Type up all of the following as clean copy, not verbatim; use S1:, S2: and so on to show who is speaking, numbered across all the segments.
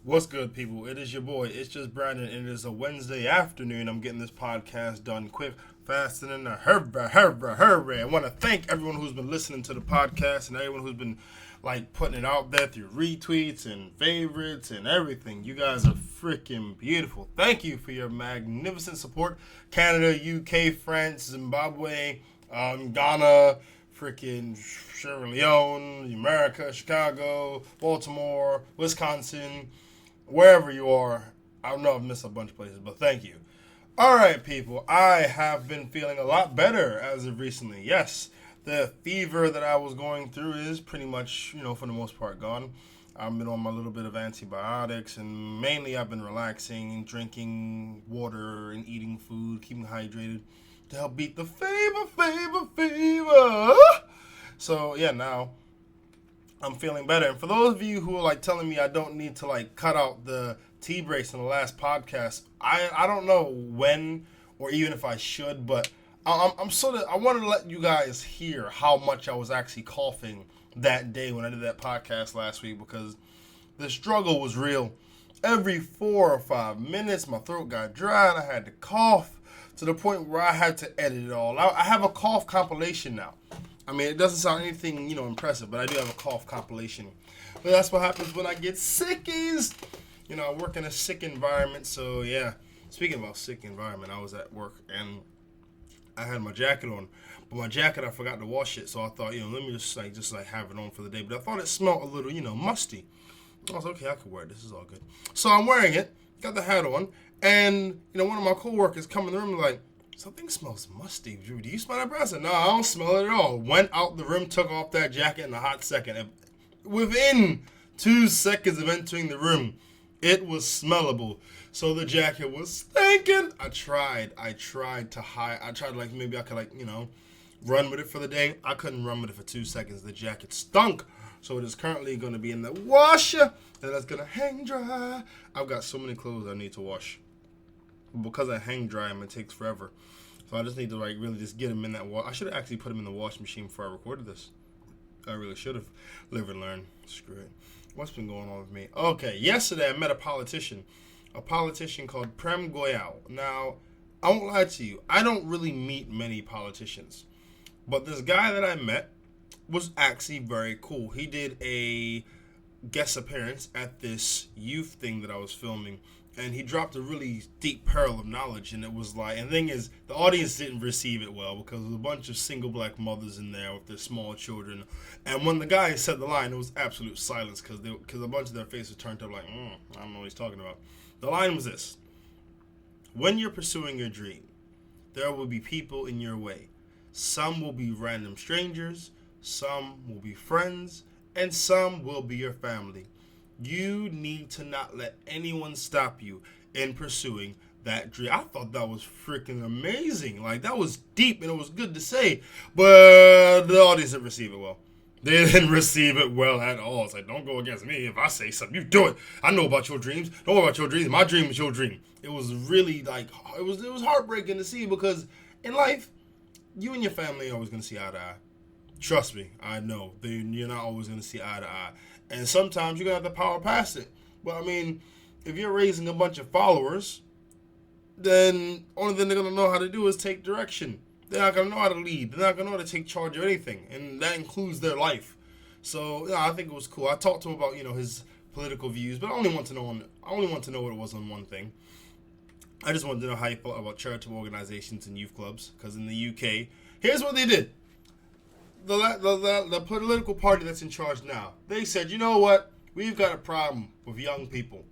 S1: What's good, people? It is your boy, It's Just Brandon, and it is a Wednesday afternoon. I'm getting this podcast done quick, fast, and in a hurry. I want to thank everyone who's been listening to the podcast and everyone who's been putting it out there through retweets and favorites and everything. You guys are freaking beautiful. Thank you for your magnificent support. Canada, UK, France, Zimbabwe, Ghana, freaking Sierra Leone, America, Chicago, Baltimore, Wisconsin, wherever you are. I know I've missed a bunch of places, but thank you. All right, people. I have been feeling a lot better as of recently. Yes, the fever that I was going through is pretty much, for the most part gone. I've been on my little bit of antibiotics, and mainly I've been relaxing, drinking water, and eating food, keeping hydrated to help beat the fever. So, yeah, now I'm feeling better. And for those of you who are telling me I don't need to cut out the tea breaks in the last podcast, I don't know when or even if I should, but I wanted to let you guys hear how much I was actually coughing that day when I did that podcast last week, because the struggle was real. Every 4 or 5 minutes, my throat got dry and I had to cough to the point where I had to edit it all out. I have a cough compilation now. I mean, it doesn't sound anything, impressive, but I do have a cough compilation. But that's what happens when I get sickies. I work in a sick environment, so yeah. Speaking about sick environment, I was at work and I had my jacket on, but my jacket I forgot to wash it, so I thought, let me just have it on for the day. But I thought it smelled a little, musty. I was okay, I could wear it. This is all good. So I'm wearing it, got the hat on, and one of my coworkers come in the room like, something smells musty. Do you smell that, bro? I said, no, I don't smell it at all. Went out the room, took off that jacket in a hot second. And within 2 seconds of entering the room, it was smellable. So the jacket was stinking. I tried to hide. I tried maybe I could run with it for the day. I couldn't run with it for 2 seconds. The jacket stunk. So it is currently going to be in the washer, and that's going to hang dry. I've got so many clothes I need to wash. Because I hang dry them, it takes forever. So I just need to really just get them in that wash. I should have actually put them in the washing machine before I recorded this. I really should have. Live and learn. Screw it. What's been going on with me? Okay, yesterday I met a politician called Prem Goyal. Now, I won't lie to you. I don't really meet many politicians. But this guy that I met was actually very cool. He did a guest appearance at this youth thing that I was filming, and he dropped a really deep pearl of knowledge, and it was and the thing is, the audience didn't receive it well because there was a bunch of single black mothers in there with their small children, and when the guy said the line, it was absolute silence because a bunch of their faces turned up I don't know what he's talking about. The line was this: when you're pursuing your dream, there will be people in your way. Some will be random strangers, some will be friends, and some will be your family. You need to not let anyone stop you in pursuing that dream. I thought that was freaking amazing. That was deep and it was good to say, but the audience didn't receive it well. They didn't receive it well at all. It's don't go against me. If I say something, you do it. I know about your dreams. Don't worry about your dreams. My dream is your dream. It was really it was heartbreaking to see, because in life, you and your family are always going to see eye to eye. Trust me, I know. You're not always going to see eye to eye. And sometimes you're going to have to power past it. But, I mean, if you're raising a bunch of followers, then only thing they're going to know how to do is take direction. They're not going to know how to lead. They're not going to know how to take charge of anything. And that includes their life. So, yeah, I think it was cool. I talked to him about, his political views, but I only want to know what it was on one thing. I just wanted to know how he felt about charitable organizations and youth clubs. Because in the UK, here's what they did. The political party that's in charge now, they said, you know what? We've got a problem with young people.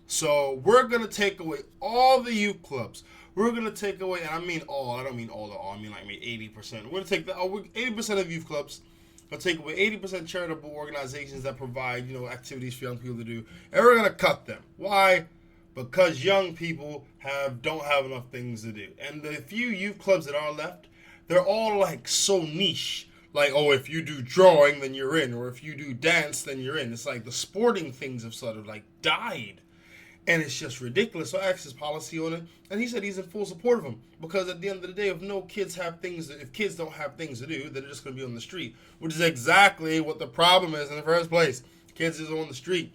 S1: So we're going to take away all the youth clubs. We're going to take away, and I mean all, I don't mean all, I mean 80%. We're going to take 80% of youth clubs. We'll take away 80% charitable organizations that provide, activities for young people to do. And we're going to cut them. Why? Because young people don't have enough things to do. And the few youth clubs that are left, they're all so niche. If you do drawing, then you're in. Or if you do dance, then you're in. It's the sporting things have sort of died. And it's just ridiculous. So I asked his policy on it, and he said he's in full support of him. Because at the end of the day, if kids don't have things to do, then they're just going to be on the street. Which is exactly what the problem is in the first place. Kids is on the street.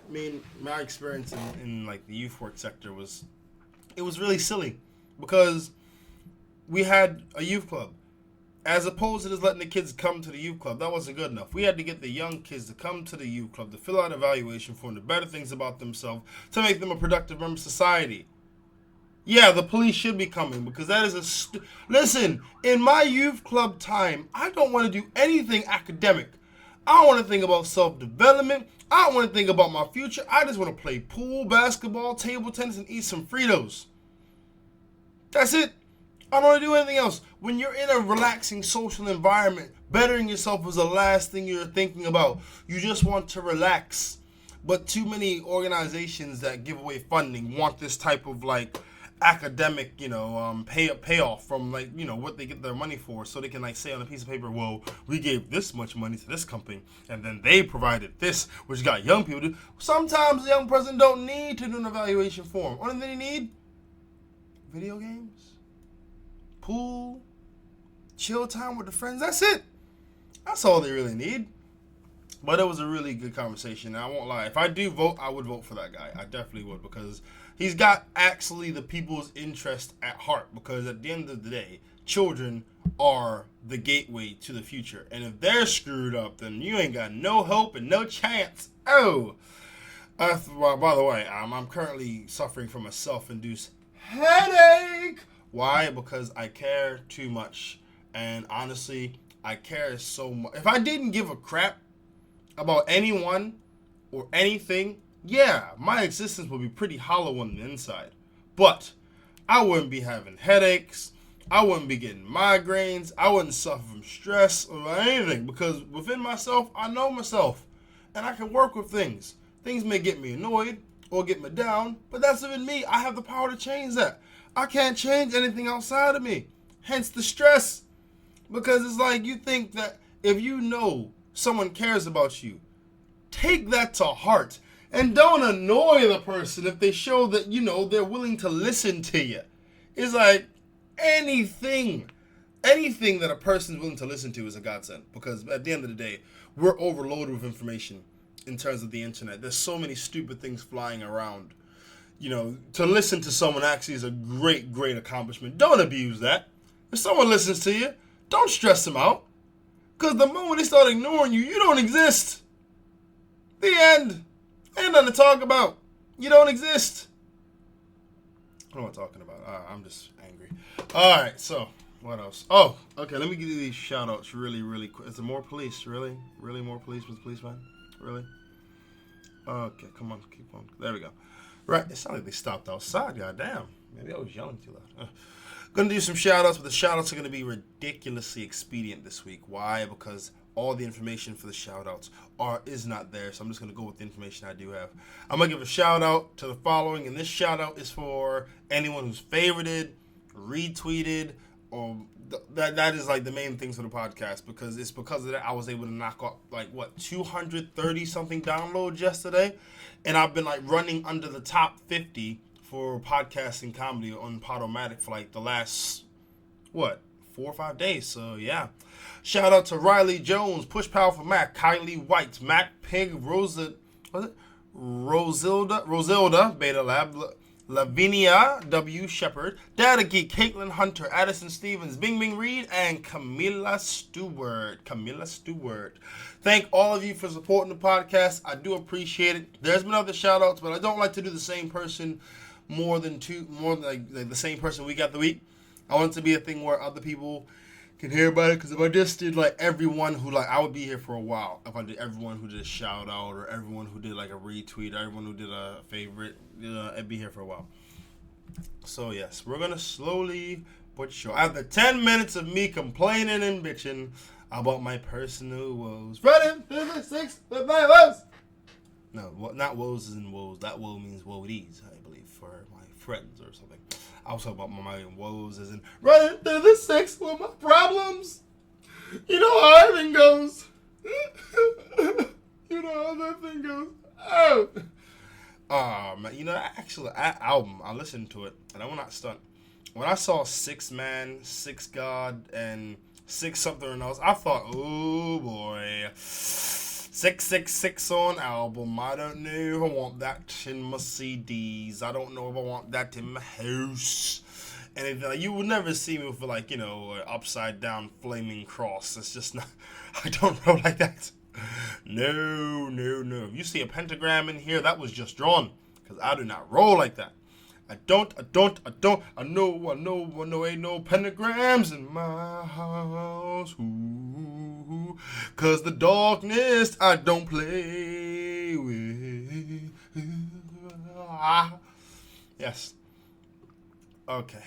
S1: I mean, my experience in like the youth work sector was really silly because we had a youth club. As opposed to just letting the kids come to the youth club, that wasn't good enough. We had to get the young kids to come to the youth club to fill out an evaluation form, to better things about themselves, to make them a productive member of society. Yeah, the police should be coming because that is listen, in my youth club time, I don't want to do anything academic. I don't want to think about self-development. I don't want to think about my future. I just want to play pool, basketball, table tennis, and eat some Fritos. That's it. I don't want to do anything else. When you're in a relaxing social environment, bettering yourself is the last thing you're thinking about. You just want to relax. But too many organizations that give away funding want this type of like academic, payoff from like, what they get their money for, so they can like say on a piece of paper, well, we gave this much money to this company, and then they provided this, which got young people to. Sometimes the young person don't need to do an evaluation form. Only thing they need, video games, pool, chill time with the friends. That's it. That's all they really need. But it was a really good conversation. And I won't lie. If I do vote, I would vote for that guy. I definitely would, because he's got actually the people's interest at heart. Because at the end of the day, children are the gateway to the future. And if they're screwed up, then you ain't got no hope and no chance. Oh. Well, by the way, I'm currently suffering from a self-induced headache. Why? Because I care too much. And honestly, I care so much. If I didn't give a crap about anyone or anything, yeah, my existence would be pretty hollow on the inside. But I wouldn't be having headaches. I wouldn't be getting migraines. I wouldn't suffer from stress or anything, because within myself, I know myself. And I can work with things. Things may get me annoyed or get me down, but that's within me. I have the power to change that. I can't change anything outside of me. Hence the stress. Because it's like, you think that if you know someone cares about you, take that to heart. And don't annoy the person if they show that, they're willing to listen to you. It's like anything that a person's willing to listen to is a godsend. Because at the end of the day, we're overloaded with information in terms of the internet. There's so many stupid things flying around. To listen to someone actually is a great, great accomplishment. Don't abuse that. If someone listens to you, don't stress them out. Because the moment they start ignoring you, you don't exist. The end. Ain't nothing to talk about. You don't exist. I don't know what I'm talking about. I'm just angry. Alright, so, what else? Oh, okay, let me give you these shout-outs really, really quick. Is there more police? Really? Really more police with policeman? Really? Okay, come on, keep on. There we go. Right, it sounded like they stopped outside, goddamn. Maybe I was yelling too loud. Gonna do some shout-outs, but the shout-outs are gonna be ridiculously expedient this week. Why? Because all the information for the shout-outs is not there, so I'm just gonna go with the information I do have. I'm gonna give a shout-out to the following, and this shout-out is for anyone who's favorited, retweeted, or that is like the main things for the podcast, because it's because of that I was able to knock off 230 something downloads yesterday, and I've been running under the top 50 for podcasting comedy on Podomatic for the last 4 or 5 days. So yeah, shout out to Riley Jones, Push Powerful Mac, Kylie White, Mac Pig, Rosilda Beta Lab, Lavinia W. Shepard, Data Geek, Caitlin Hunter, Addison Stevens, Bing Bing Reed, and Camilla Stewart. Thank all of you for supporting the podcast. I do appreciate it. There's been other shout outs, but I don't like to do the same person more than the same person week after week. I want it to be a thing where other people can hear about it, because if I just did everyone who I would be here for a while. If I did everyone who did a shout out, or everyone who did a retweet, or everyone who did a favorite, I'd be here for a while. So yes, we're gonna slowly but sure. After 10 minutes of me complaining and bitching about my personal woes, running through the six with my woes. No, not woes as in woes. That woe means woedies, I believe, for my friends or something. I was talking about my woes as in running through the six with my problems. You know how everything goes. You know how that thing goes. Oh. Man, actually, that album, I listened to it, and I will not stunt. When I saw 6 Man, 6 God, and 6 something else, I thought, oh boy, 666 on album. I don't know if I want that in my CDs. I don't know if I want that in my house. And you would never see me with like, an upside down flaming cross. It's just not, I don't roll like that. No. If you see a pentagram in here, that was just drawn. Because I do not roll like that. I know, ain't no pentagrams in my house. Ooh, 'cause the darkness I don't play with. Yes. Okay.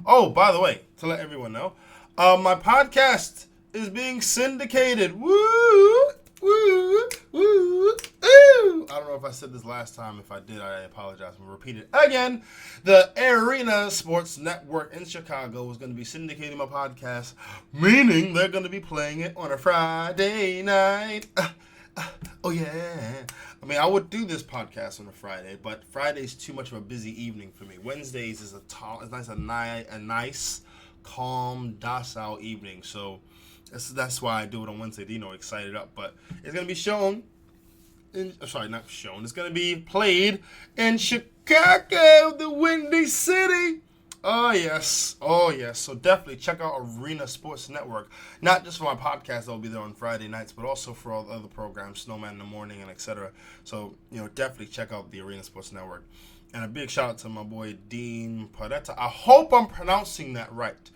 S1: Oh, by the way, to let everyone know, my podcast is being syndicated. Woo! Woo! Woo! Ooh! I don't know if I said this last time. If I did, I apologize. I'm going to repeat it again. The Arena Sports Network in Chicago is going to be syndicating my podcast, meaning they're going to be playing it on a Friday night. Oh, yeah. I mean, I would do this podcast on a Friday, but Friday's too much of a busy evening for me. Wednesdays is a nice, calm, docile evening. So that's why I do it on Wednesday. Excited up. But it's going to be shown. It's going to be played in Chicago, the Windy City. Oh, yes. So definitely check out Arena Sports Network. Not just for my podcast that will be there on Friday nights, but also for all the other programs, Snowman in the Morning and etc. So, definitely check out the Arena Sports Network. And a big shout out to my boy Dean Paretta. I hope I'm pronouncing that right.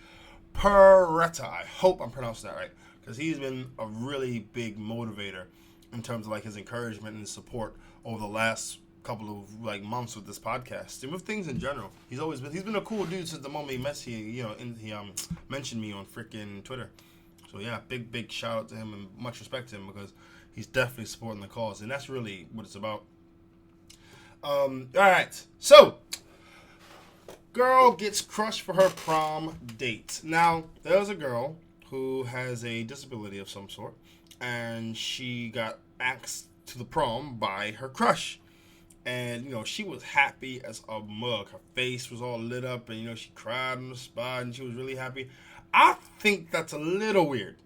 S1: Paretta. I hope I'm pronouncing that right. Because he's been a really big motivator in terms of like his encouragement and support over the last couple of months with this podcast and with things in general. He's been a cool dude since the moment he mentioned me on freaking Twitter. So yeah, big shout out to him and much respect to him because he's definitely supporting the cause, and that's really what it's about. All right, so girl gets crushed for her prom date. Now there's a girl who has a disability of some sort, and she got asked to the prom by her crush. And, she was happy as a mug. Her face was all lit up and, she cried on the spot and she was really happy. I think that's a little weird.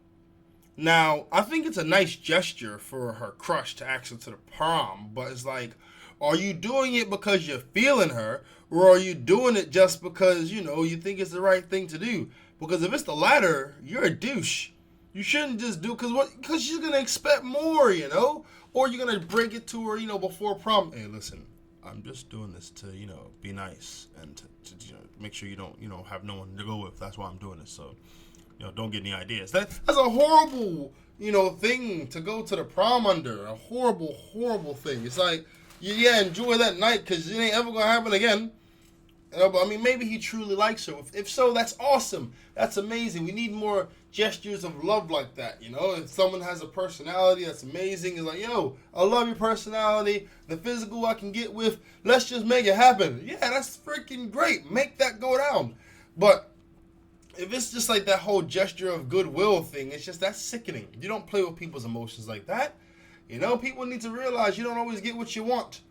S1: Now, I think it's a nice gesture for her crush to ask her to the prom, but it's like, are you doing it because you're feeling her, or are you doing it just because, you think it's the right thing to do? Because if it's the latter, you're a douche. You shouldn't just do, because she's going to expect more, Or you're going to break it to her, before prom. Hey, listen, I'm just doing this to, be nice and to make sure you don't, have no one to go with. That's why I'm doing this. So, don't get any ideas. That's a horrible, thing to go to the prom under. A horrible, horrible thing. It's like, yeah, enjoy that night because it ain't ever going to happen again. But I mean, maybe he truly likes her. If so, that's awesome. That's amazing. We need more gestures of love like that, If someone has a personality that's amazing, it's like, yo, I love your personality. The physical I can get with. Let's just make it happen. Yeah, that's freaking great. Make that go down. But if it's just like that whole gesture of goodwill thing, that's sickening. You don't play with people's emotions like that. People need to realize you don't always get what you want.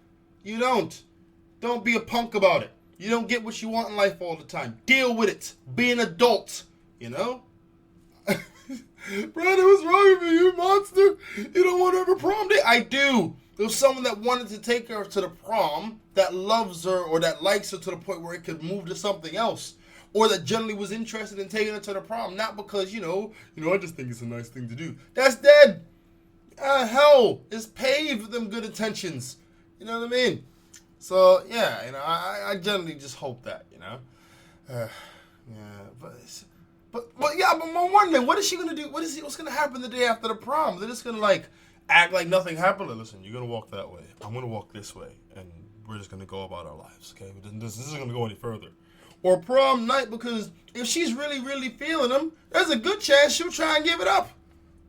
S1: You don't. Don't be a punk about it. You don't get what you want in life all the time. Deal with it. Be an adult. Brandon, what's wrong with you, monster? You don't want to have a prom date? I do. There's someone that wanted to take her to the prom that loves her or that likes her to the point where it could move to something else. Or that generally was interested in taking her to the prom. Not because, I just think it's a nice thing to do. That's dead. Hell is paved with them good intentions. You know what I mean? So, yeah, I generally just hope that, yeah, but I'm wondering, what is she going to do? What's going to happen the day after the prom? They're just going to, act like nothing happened? Listen, you're going to walk that way. I'm going to walk this way, and we're just going to go about our lives, okay? This isn't going to go any further. Or prom night, because if she's really, really feeling him, there's a good chance she'll try and give it up.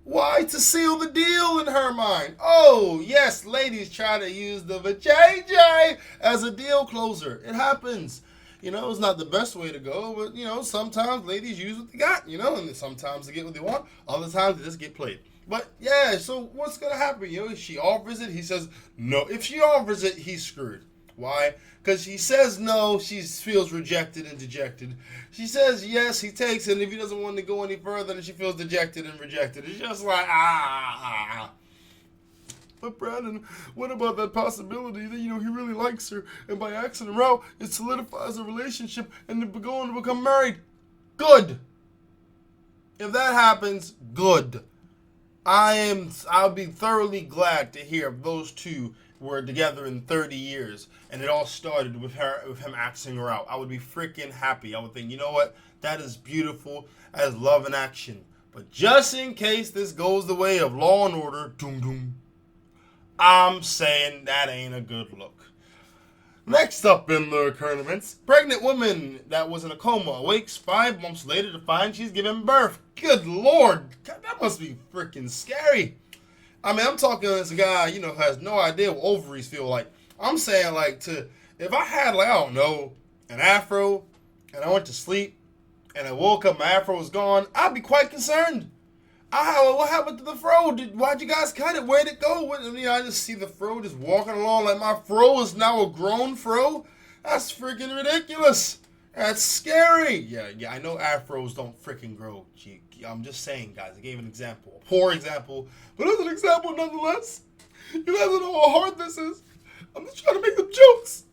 S1: Why? To seal the deal in her mind. Oh, yes, ladies try to use the vajayjay as a deal closer. It happens. It's not the best way to go, but, sometimes ladies use what they got, and sometimes they get what they want. Other times they just get played. But, yeah, so what's going to happen? If she offers it, he says no. If she offers it, he's screwed. Why? Because he says no, she feels rejected and dejected. She says yes, he takes it, and if he doesn't want to go any further, then she feels dejected and rejected. It's just like, but Brandon, what about that possibility that, he really likes her, and by asking her out, it solidifies a relationship, and they're going to become married? Good. If that happens, good. I'll be thoroughly glad to hear if those two were together in 30 years, and it all started with him asking her out. I would be freaking happy. I would think, you know what? That is beautiful as love in action. But just in case this goes the way of Law and Order, I'm saying that ain't a good look. Next up in the current events, pregnant woman that was in a coma awakes 5 months later to find she's giving birth. Good Lord, God, that must be freaking scary. I mean, I'm talking to this guy, who has no idea what ovaries feel like. I'm saying, if I had, I don't know, an afro, and I went to sleep, and I woke up, my afro was gone, I'd be quite concerned. What happened to the fro? Why'd you guys cut it? Where'd it go? I just see the fro just walking along like my fro is now a grown fro. That's freaking ridiculous. That's scary. Yeah, I know afros don't freaking grow. I'm just saying, guys. I gave an example. A poor example, but it's an example nonetheless. You guys don't know how hard this is. I'm just trying to make them jokes.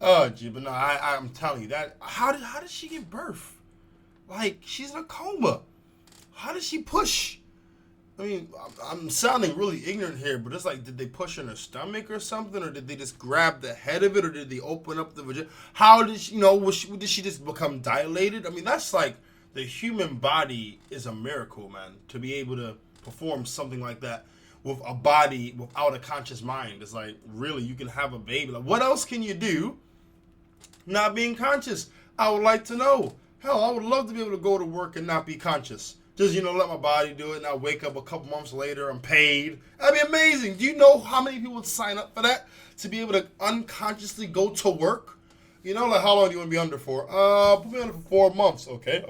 S1: Oh, gee, but no, I'm telling you that. How did she give birth? She's in a coma. How did she push? I mean, I'm sounding really ignorant here, but it's did they push in her stomach or something? Or did they just grab the head of it? Or did they open up the vagina? How did she, did she just become dilated? I mean, that's the human body is a miracle, man. To be able to perform something like that with a body without a conscious mind. It's really, you can have a baby. What else can you do not being conscious? I would like to know. Hell, I would love to be able to go to work and not be conscious. Just, let my body do it, and I wake up a couple months later, I'm paid. That'd be amazing. Do you know how many people would sign up for that? To be able to unconsciously go to work? How long do you want to be under for? Put me under for 4 months. Okay.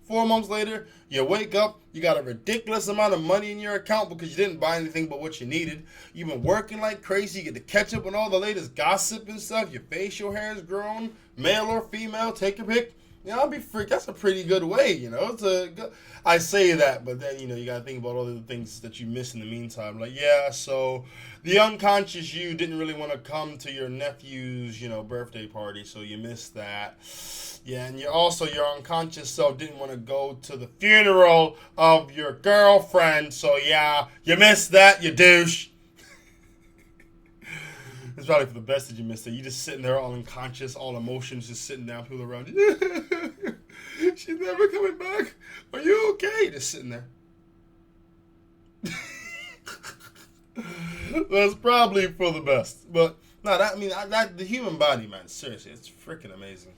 S1: 4 months later, you wake up, you got a ridiculous amount of money in your account because you didn't buy anything but what you needed. You've been working like crazy, you get to catch up on all the latest gossip and stuff. Your facial hair is grown, male or female, take your pick. I'll be freaked. That's a pretty good way, I say that, but then, you got to think about all the things that you miss in the meantime. So the unconscious you didn't really want to come to your nephew's, birthday party, so you missed that. Yeah, and your unconscious self didn't want to go to the funeral of your girlfriend, so yeah, you missed that, you douche. It's probably for the best that you missed it. You just sitting there all unconscious, all emotions just sitting down, people around you. She's never coming back. Are you okay? Just sitting there. That's probably for the best. But no, the human body, man, seriously, it's freaking amazing.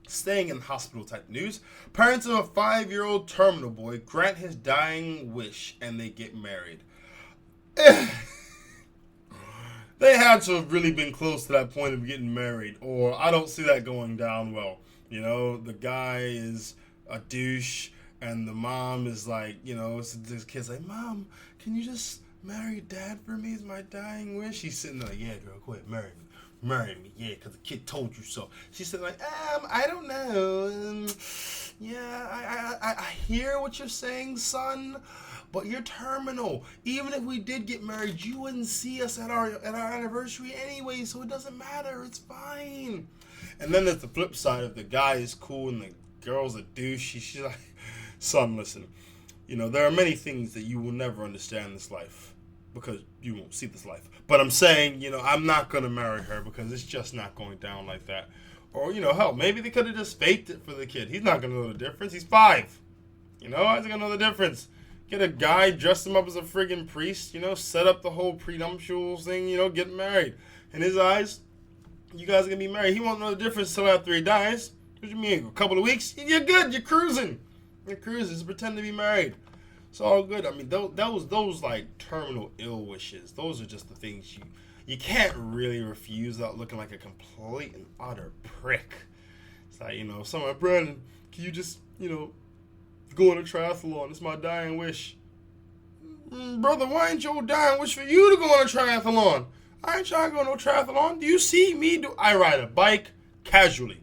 S1: Staying in hospital type news, parents of a 5-year-old terminal boy grant his dying wish and they get married. They had to have really been close to that point of getting married, or I don't see that going down well. The guy is a douche, and the mom is this kid's like, Mom, can you just marry Dad for me? Is my dying wish? He's sitting there yeah, girl, go ahead, marry me, yeah, because the kid told you so. She's sitting I don't know. I hear what you're saying, son. But you're terminal. Even if we did get married, you wouldn't see us at our anniversary anyway, so it doesn't matter. It's fine. And then there's the flip side of the guy is cool and the girl's a douche. She's like, son, listen. There are many things that you will never understand in this life because you won't see this life. But I'm saying, I'm not going to marry her because it's just not going down like that. Or, hell, maybe they could have just faked it for the kid. He's not going to know the difference. He's 5. How's he going to know the difference? Get a guy, dress him up as a friggin' priest, set up the whole prenuptial thing, get married. In his eyes, you guys are going to be married. He won't know the difference until after he dies. What do you mean? A couple of weeks? You're good. You're cruising. Just pretend to be married. It's all good. I mean, those terminal ill wishes, those are just the things you can't really refuse without looking like a complete and utter prick. It's someone, Brandon, can you just, go on a triathlon? It's my dying wish. Brother, why ain't your dying wish for you to go on a triathlon? I ain't trying to go on no triathlon. Do you see me? I ride a bike casually.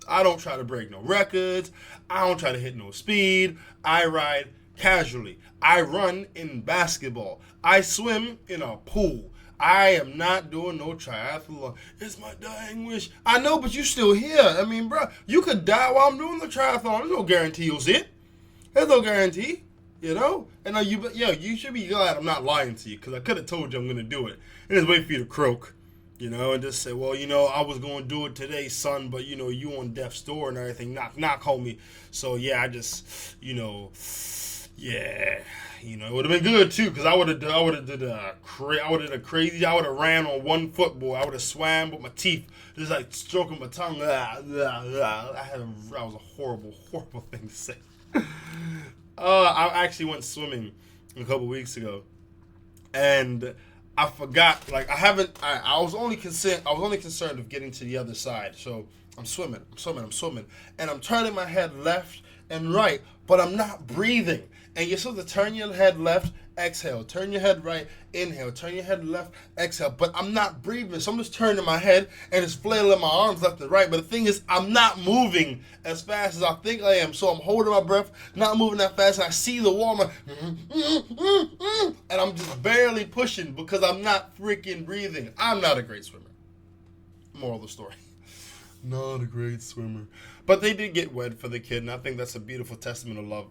S1: I don't try to break no records. I don't try to hit no speed. I ride casually. I run in basketball. I swim in a pool. I am not doing no triathlon. It's my dying wish. I know, but you still here. I mean, bro, you could die while I'm doing the triathlon. There's no guarantee you'll see it. There's no guarantee, you know? And you should be glad I'm not lying to you, because I could have told you I'm going to do it. And just wait for you to croak, you know, and just say, well, I was going to do it today, son, but, you on death's door and everything. Knock, knock, homie. So, yeah, I just, yeah. It would have been good too, because I would have crazy. I would have ran on one foot, boy. I would have swam with my teeth, just like stroking my tongue. That was a horrible, horrible thing to say. I actually went swimming a couple weeks ago, and I forgot. Like I was only concerned of getting to the other side. So I'm swimming, and I'm turning my head left and right, but I'm not breathing. And you're supposed to turn your head left, exhale. Turn your head right, inhale. Turn your head left, exhale. But I'm not breathing, so I'm just turning my head and just flailing my arms left and right. But the thing is, I'm not moving as fast as I think I am. So I'm holding my breath, not moving that fast. And I see the wall, and I'm just barely pushing because I'm not freaking breathing. I'm not a great swimmer. Moral of the story. Not a great swimmer. But they did get wed for the kid, and I think that's a beautiful testament of love.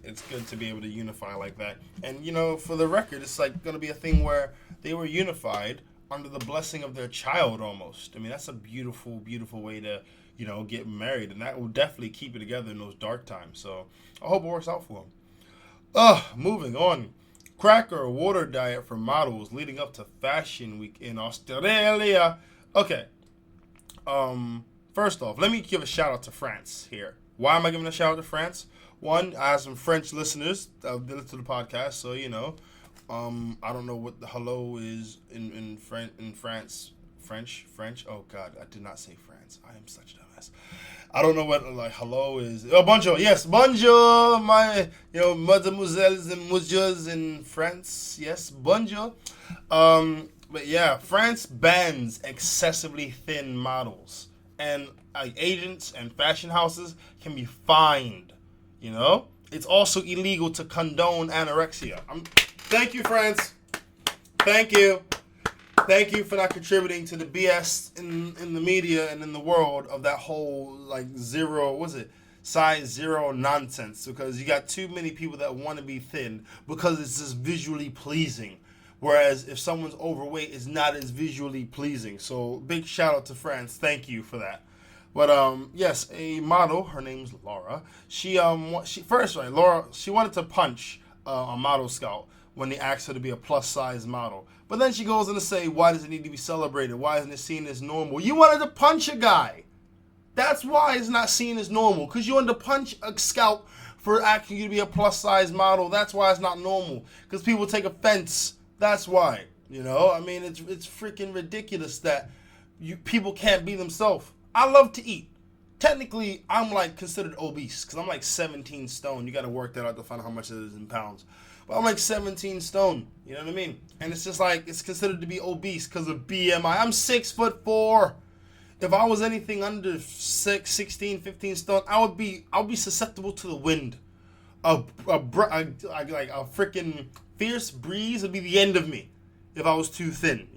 S1: It's good to be able to unify like that. And, for the record, it's like going to be a thing where they were unified under the blessing of their child almost. I mean, that's a beautiful, beautiful way to, get married. And that will definitely keep it together in those dark times. So I hope it works out for them. Moving on. Cracker water diet for models leading up to Fashion Week in Australia. Okay. First off, let me give a shout out to France here. Why am I giving a shout out to France? One, I have some French listeners that listen to the podcast, so I don't know what the hello is in France. French. Oh God, I did not say France. I am such a dumbass. I don't know what hello is. Oh, bonjour. Yes, bonjour, my mademoiselles and messieurs in France. Yes, bonjour. But yeah, France bans excessively thin models. And agents and fashion houses can be fined. It's also illegal to condone anorexia. Thank you, France. Thank you for not contributing to the BS in the media and in the world of that whole size zero nonsense. Because you got too many people that want to be thin because it's just visually pleasing. Whereas if someone's overweight, it's not as visually pleasing. So big shout out to France. Thank you for that. But yes, a model. Her name's Laura. She wanted to punch a model scout when they asked her to be a plus size model. But then she goes on to say, why does it need to be celebrated? Why isn't it seen as normal? You wanted to punch a guy. That's why it's not seen as normal. Because you wanted to punch a scout for asking you to be a plus size model. That's why it's not normal. Because people take offense. That's why, I mean, it's freaking ridiculous that people can't be themselves. I love to eat. Technically, I'm considered obese because I'm 17 stone. You got to work that out to find out how much it is in pounds. But I'm 17 stone. You know what I mean? And it's just it's considered to be obese because of BMI. I'm 6'4". If I was anything under 16, 15 stone, I'll be susceptible to the wind. A freaking fierce breeze would be the end of me if I was too thin.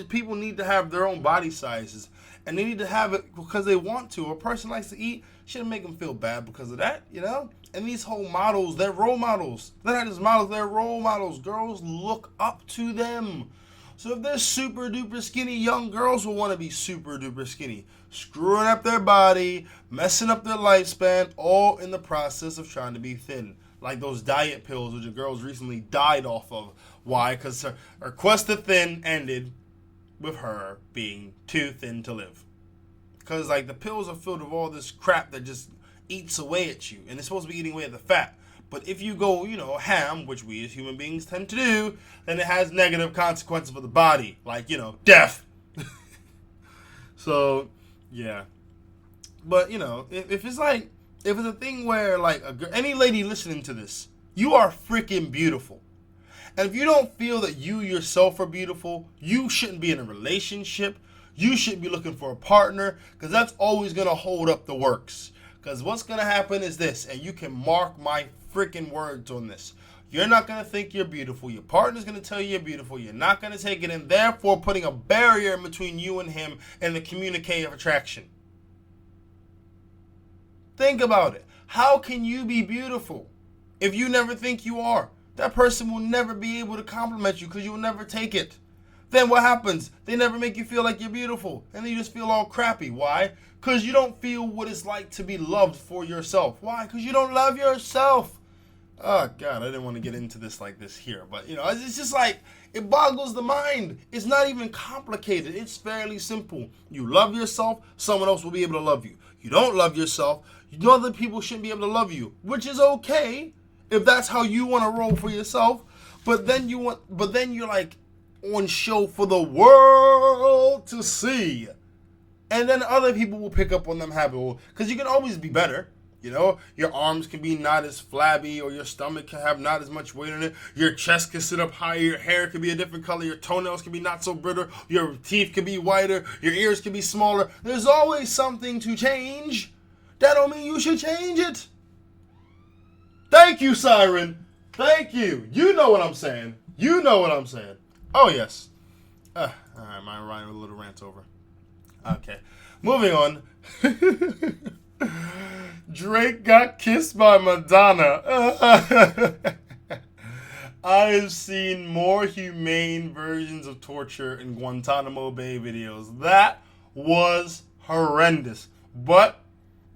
S1: People need to have their own body sizes, and they need to have it because they want to. A person likes to eat, shouldn't make them feel bad because of that. And these whole models, they're role models. They're not just models, they're role models. Girls look up to them. So if they're super duper skinny, young girls will want to be super duper skinny, screwing up their body, messing up their lifespan, all in the process of trying to be thin. Like those diet pills which the girls recently died off of. Why? Because her quest to thin ended with her being too thin to live. Because the pills are filled with all this crap that just eats away at you. And it's supposed to be eating away at the fat. But if you go, ham, which we as human beings tend to do, then it has negative consequences for the body. Death. So, yeah. But, if it's a thing where, any lady listening to this, you are freaking beautiful. And if you don't feel that you yourself are beautiful, you shouldn't be in a relationship. You shouldn't be looking for a partner, because that's always going to hold up the works. Because what's going to happen is this, and you can mark my freaking words on this. You're not going to think you're beautiful. Your partner's going to tell you you're beautiful. You're not going to take it, and therefore putting a barrier between you and him and the communicative attraction. Think about it. How can you be beautiful if you never think you are? That person will never be able to compliment you because you'll never take it. Then what happens? They never make you feel like you're beautiful, and then you just feel all crappy. Why? Because you don't feel what it's like to be loved for yourself. Why? Because you don't love yourself. Oh, God, I didn't want to get into this like this here. But, it's just like, it boggles the mind. It's not even complicated. It's fairly simple. You love yourself, someone else will be able to love you. You don't love yourself, other people shouldn't be able to love you, which is okay if that's how you want to roll for yourself. But then you're like on show for the world to see. And then other people will pick up on them habits. Because you can always be better. Your arms can be not as flabby, or your stomach can have not as much weight on it. Your chest can sit up higher. Your hair can be a different color. Your toenails can be not so brittle. Your teeth can be whiter. Your ears can be smaller. There's always something to change. That don't mean you should change it. Thank you, Siren. Thank you. You know what I'm saying. Oh, yes. All right, my Ryan with a little rant over. Okay. Moving on. Drake got kissed by Madonna. I have seen more humane versions of torture in Guantanamo Bay videos. That was horrendous. But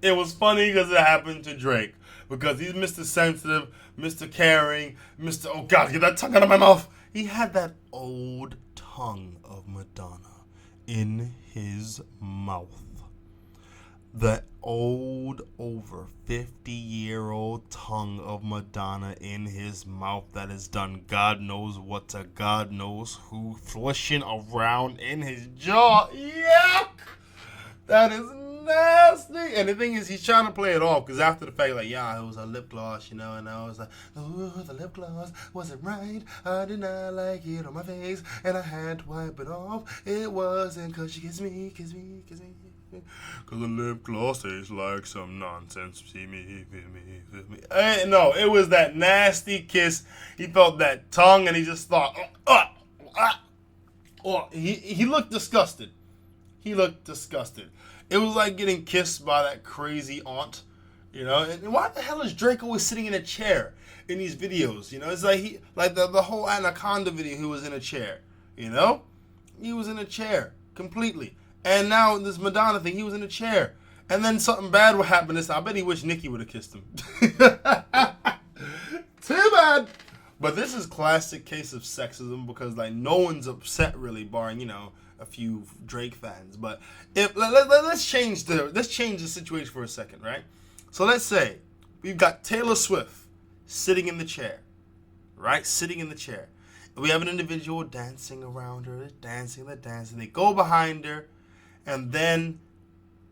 S1: it was funny because it happened to Drake. Because he's Mr. Sensitive, Mr. Caring, Mr. Oh God, get that tongue out of my mouth. He had that old tongue of Madonna in his mouth. The old, over 50-year-old tongue of Madonna in his mouth that has done God knows what to God knows who, flushing around in his jaw. Yuck! That is nasty. And the thing is, he's trying to play it off because after the fact, like, yeah, it was a lip gloss, and I was like, oh, the lip gloss wasn't right. I did not like it on my face, and I had to wipe it off. It wasn't because she kissed me. Because the lip gloss tastes like some nonsense. See me, feel me. No, it was that nasty kiss. He felt that tongue, and he just thought, he looked disgusted. It was like getting kissed by that crazy aunt, And why the hell is Drake always sitting in a chair in these videos? It's like the whole Anaconda video. He was in a chair. He was in a chair completely. And now this Madonna thing, he was in a chair. And then something bad would happen this time. I bet he wished Nicki would have kissed him. Too bad. But this is classic case of sexism because no one's upset really, barring a few Drake fans. But let's change the situation for a second, right? So let's say we've got Taylor Swift sitting in the chair, right? Sitting in the chair. And we have an individual dancing around her, dancing. They go behind her. And then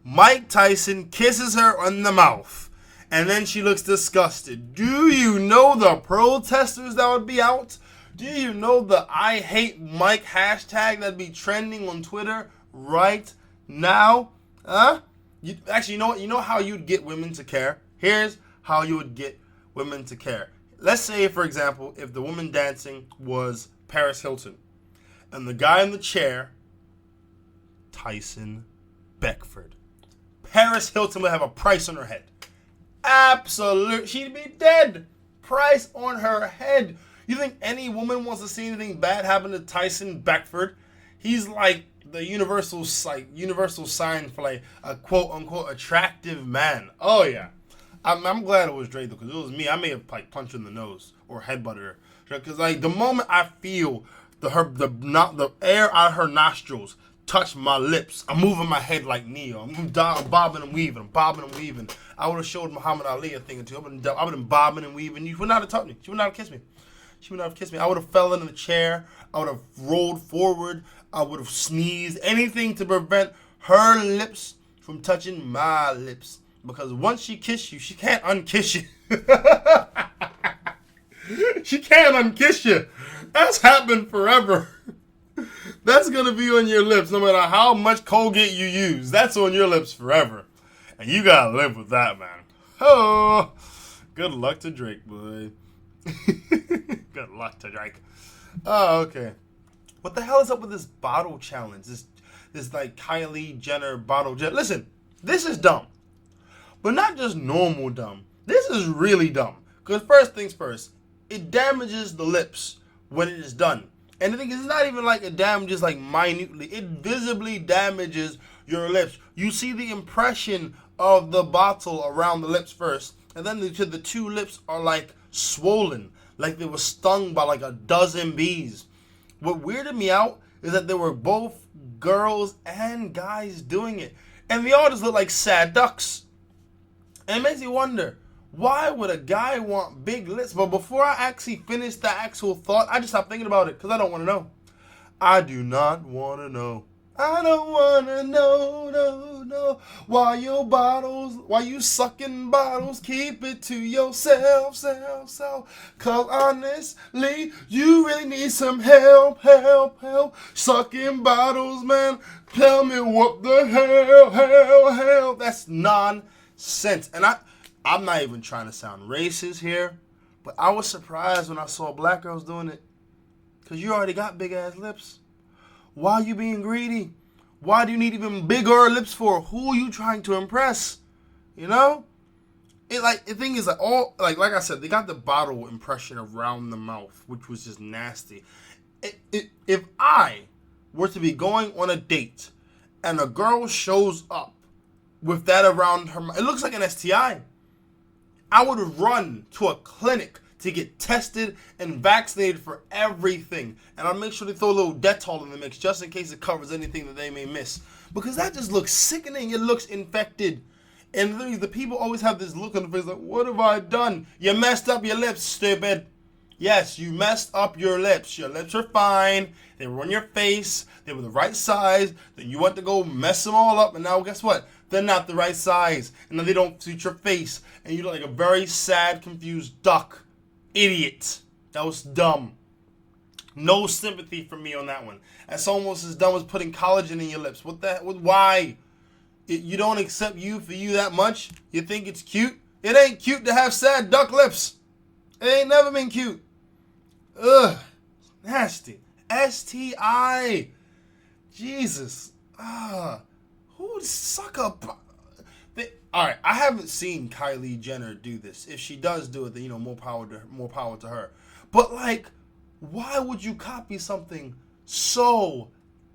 S1: Mike Tyson kisses her on the mouth. And then she looks disgusted. Do you know the protesters that would be out? Do you know the I hate Mike hashtag that'd be trending on Twitter right now? Actually, you know what? You know how you'd get women to care? Here's how you would get women to care. Let's say, for example, if the woman dancing was Paris Hilton. And the guy in the chair, Tyson Beckford. Paris Hilton would have a price on her head. Absolutely. She'd be dead. Price on her head. You think any woman wants to see anything bad happen to Tyson Beckford? He's like the universal sign for a quote unquote attractive man. Oh yeah. I'm glad it was Drake though, because it was me. I may have punched her in the nose or headbutted her. Because the moment I feel the air out of her nostrils touch my lips, I'm moving my head like Neo. I'm bobbing and weaving. I would have showed Muhammad Ali a thing or two. I would have been bobbing and weaving. You would not have touched me. She would not have kissed me. I would have fell into the chair. I would have rolled forward. I would have sneezed. Anything to prevent her lips from touching my lips. Because once she kissed you, she can't unkiss you. She can't unkiss you. That's happened forever. That's going to be on your lips no matter how much Colgate you use. That's on your lips forever. And you got to live with that, man. Oh, Good luck to Drake, boy. Good luck to Drake. Oh, okay. What the hell is up with this bottle challenge? This like Kylie Jenner bottle challenge. Listen, this is dumb. But not just normal dumb. This is really dumb. Because first things first, it damages the lips when it is done. And the thing is, it's not even like it damages like minutely. It visibly damages your lips. You see the impression of the bottle around the lips first. And then the two lips are like swollen. Like they were stung by like a dozen bees. What weirded me out is that there were both girls and guys doing it. And they all just look like sad ducks. And it makes me wonder, why would a guy want big lips? But before I actually finish the actual thought, I just stopped thinking about it because I don't want to know. I do not want to know. I don't want to know, no. Why you sucking bottles, keep it to yourself, self. Cause honestly, you really need some help. Sucking bottles, man. Tell me what the hell. That's nonsense. And I'm not even trying to sound racist here, but I was surprised when I saw black girls doing it. Because you already got big ass lips. Why are you being greedy? Why do you need even bigger lips for? Who are you trying to impress? You know? The thing is like I said, they got the bottle impression around the mouth, which was just nasty. If I were to be going on a date and a girl shows up with that around her mouth, it looks like an STI. I would run to a clinic to get tested and vaccinated for everything. And I'll make sure they throw a little Dettol in the mix just in case it covers anything that they may miss. Because that just looks sickening. It looks infected. And the people always have this look on the face like, what have I done? You messed up your lips, stupid. Yes, you messed up your lips. Your lips are fine. They were on your face. They were the right size. Then you went to go mess them all up. And now guess what? They're not the right size. And now they don't suit your face. And you look like a very sad, confused duck. Idiot. That was dumb. No sympathy from me on that one. That's almost as dumb as putting collagen in your lips. Why? You don't accept you for you that much? You think it's cute? It ain't cute to have sad duck lips. It ain't never been cute. Ugh. Nasty. STI. Jesus. Who'd suck up? Alright, I haven't seen Kylie Jenner do this. If she does do it, then more power to her. But why would you copy something so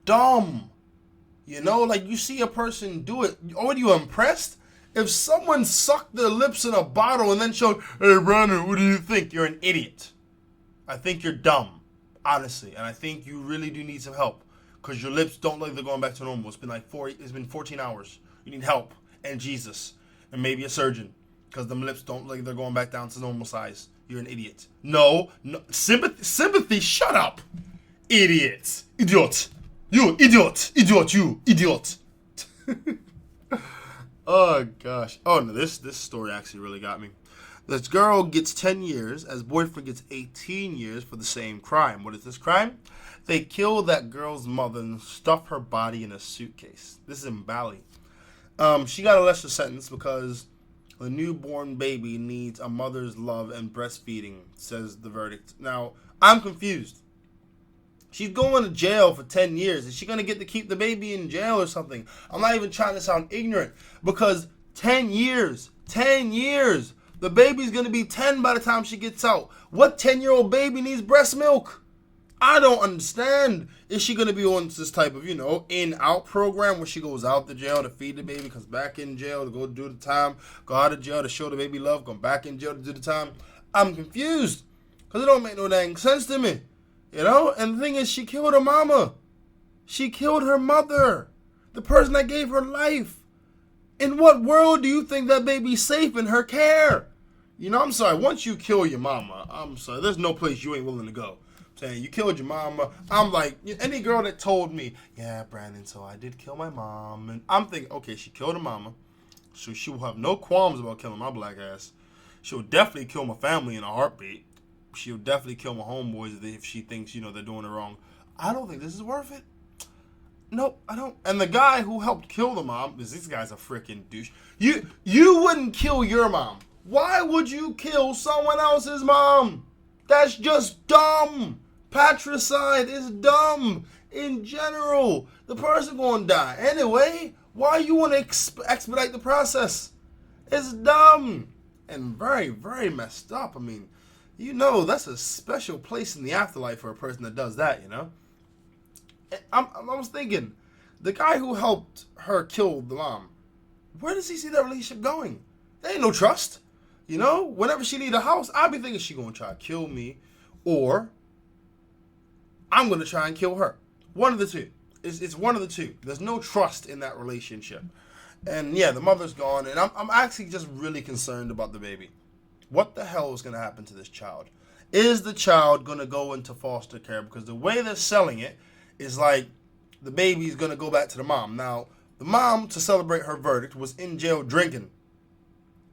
S1: dumb? You see a person do it. Are you impressed? If someone sucked their lips in a bottle and then showed, hey Brandon, what do you think? You're an idiot. I think you're dumb, honestly, and I think you really do need some help because your lips don't look like they're going back to normal. It's been 14 hours. You need help. And Jesus, and maybe a surgeon, because them lips don't look like they're going back down to normal size. You're an idiot. No, sympathy, shut up. Idiot. You idiot. You idiot. Oh, gosh. Oh, no, this story actually really got me. This girl gets 10 years as boyfriend gets 18 years for the same crime. What is this crime? They killed that girl's mother and stuffed her body in a suitcase. This is in Bali. She got a lesser sentence because the newborn baby needs a mother's love and breastfeeding, says the verdict. Now, I'm confused. She's going to jail for 10 years. Is she going to get to keep the baby in jail or something? I'm not even trying to sound ignorant because 10 years, the baby's going to be 10 by the time she gets out. What 10-year-old baby needs breast milk? I don't understand. Is she going to be on this type of, in-out program where she goes out to jail to feed the baby, comes back in jail to go do the time, go out of jail to show the baby love, go back in jail to do the time? I'm confused because it don't make no dang sense to me. And the thing is, she killed her mama. She killed her mother, the person that gave her life. In what world do you think that baby's safe in her care? I'm sorry. Once you kill your mama, I'm sorry. There's no place you ain't willing to go. Saying you killed your mama. I'm like, any girl that told me, yeah, Brandon, so I did kill my mom. And I'm thinking, okay, she killed her mama. So she will have no qualms about killing my black ass. She'll definitely kill my family in a heartbeat. She'll definitely kill my homeboys if she thinks, they're doing it wrong. I don't think this is worth it. Nope, I don't. And the guy who helped kill the mom, because this guy's a freaking douche. You wouldn't kill your mom. Why would you kill someone else's mom? That's just dumb. Patricide is dumb in general. The person gonna die anyway. Why you want to expedite the process? It's dumb and very, very messed up. I mean, that's a special place in the afterlife for a person that does that, I was thinking, the guy who helped her kill the mom, where does he see that relationship going? There ain't no trust. Whenever she leave the house, I'll be thinking she gonna try to kill me, or I'm gonna try and kill her. One of the two. It's one of the two. There's no trust in that relationship. And yeah, the mother's gone, and I'm actually just really concerned about the baby. What the hell is gonna happen to this child? Is the child gonna go into foster care? Because the way they're selling it is like the baby's gonna go back to the mom. Now, the mom, to celebrate her verdict, was in jail drinking.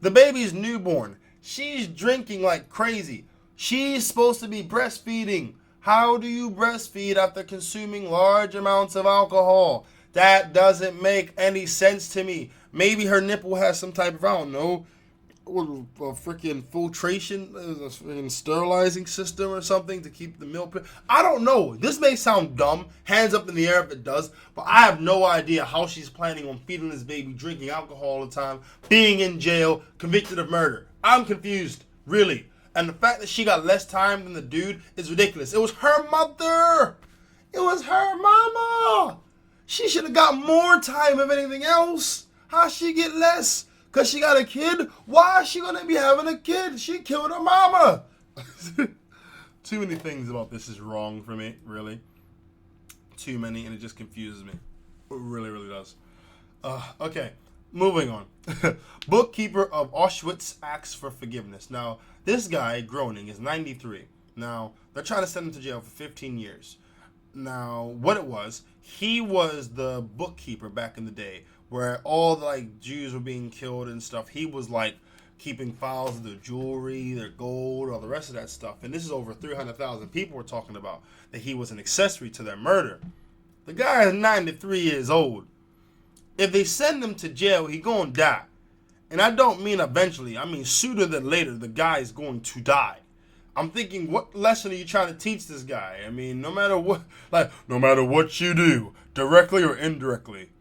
S1: The baby's newborn. She's drinking like crazy. She's supposed to be breastfeeding. How do you breastfeed after consuming large amounts of alcohol? That doesn't make any sense to me. Maybe her nipple has some type of, I don't know, a freaking filtration, a freaking sterilizing system or something to keep the milk. I don't know. This may sound dumb. Hands up in the air if it does. But I have no idea how she's planning on feeding this baby, drinking alcohol all the time, being in jail, convicted of murder. I'm confused, really. And the fact that she got less time than the dude is ridiculous. It was her mother. It was her mama. She should have got more time if anything else. How'd she get less? Because she got a kid? Why is she going to be having a kid? She killed her mama. Too many things about this is wrong for me, really. Too many, and it just confuses me. It really, really does. Okay, moving on. Bookkeeper of Auschwitz asks for forgiveness. Now, this guy, Groening, is 93. Now, they're trying to send him to jail for 15 years. Now, what it was, he was the bookkeeper back in the day, where all the Jews were being killed and stuff. He was keeping files of their jewelry, their gold, all the rest of that stuff. And this is over 300,000 people we're talking about, that he was an accessory to their murder. The guy is 93 years old. If they send him to jail, he gonna die. And I don't mean eventually. I mean sooner than later, the guy is going to die. I'm thinking, what lesson are you trying to teach this guy? I mean, no matter what you do, directly or indirectly,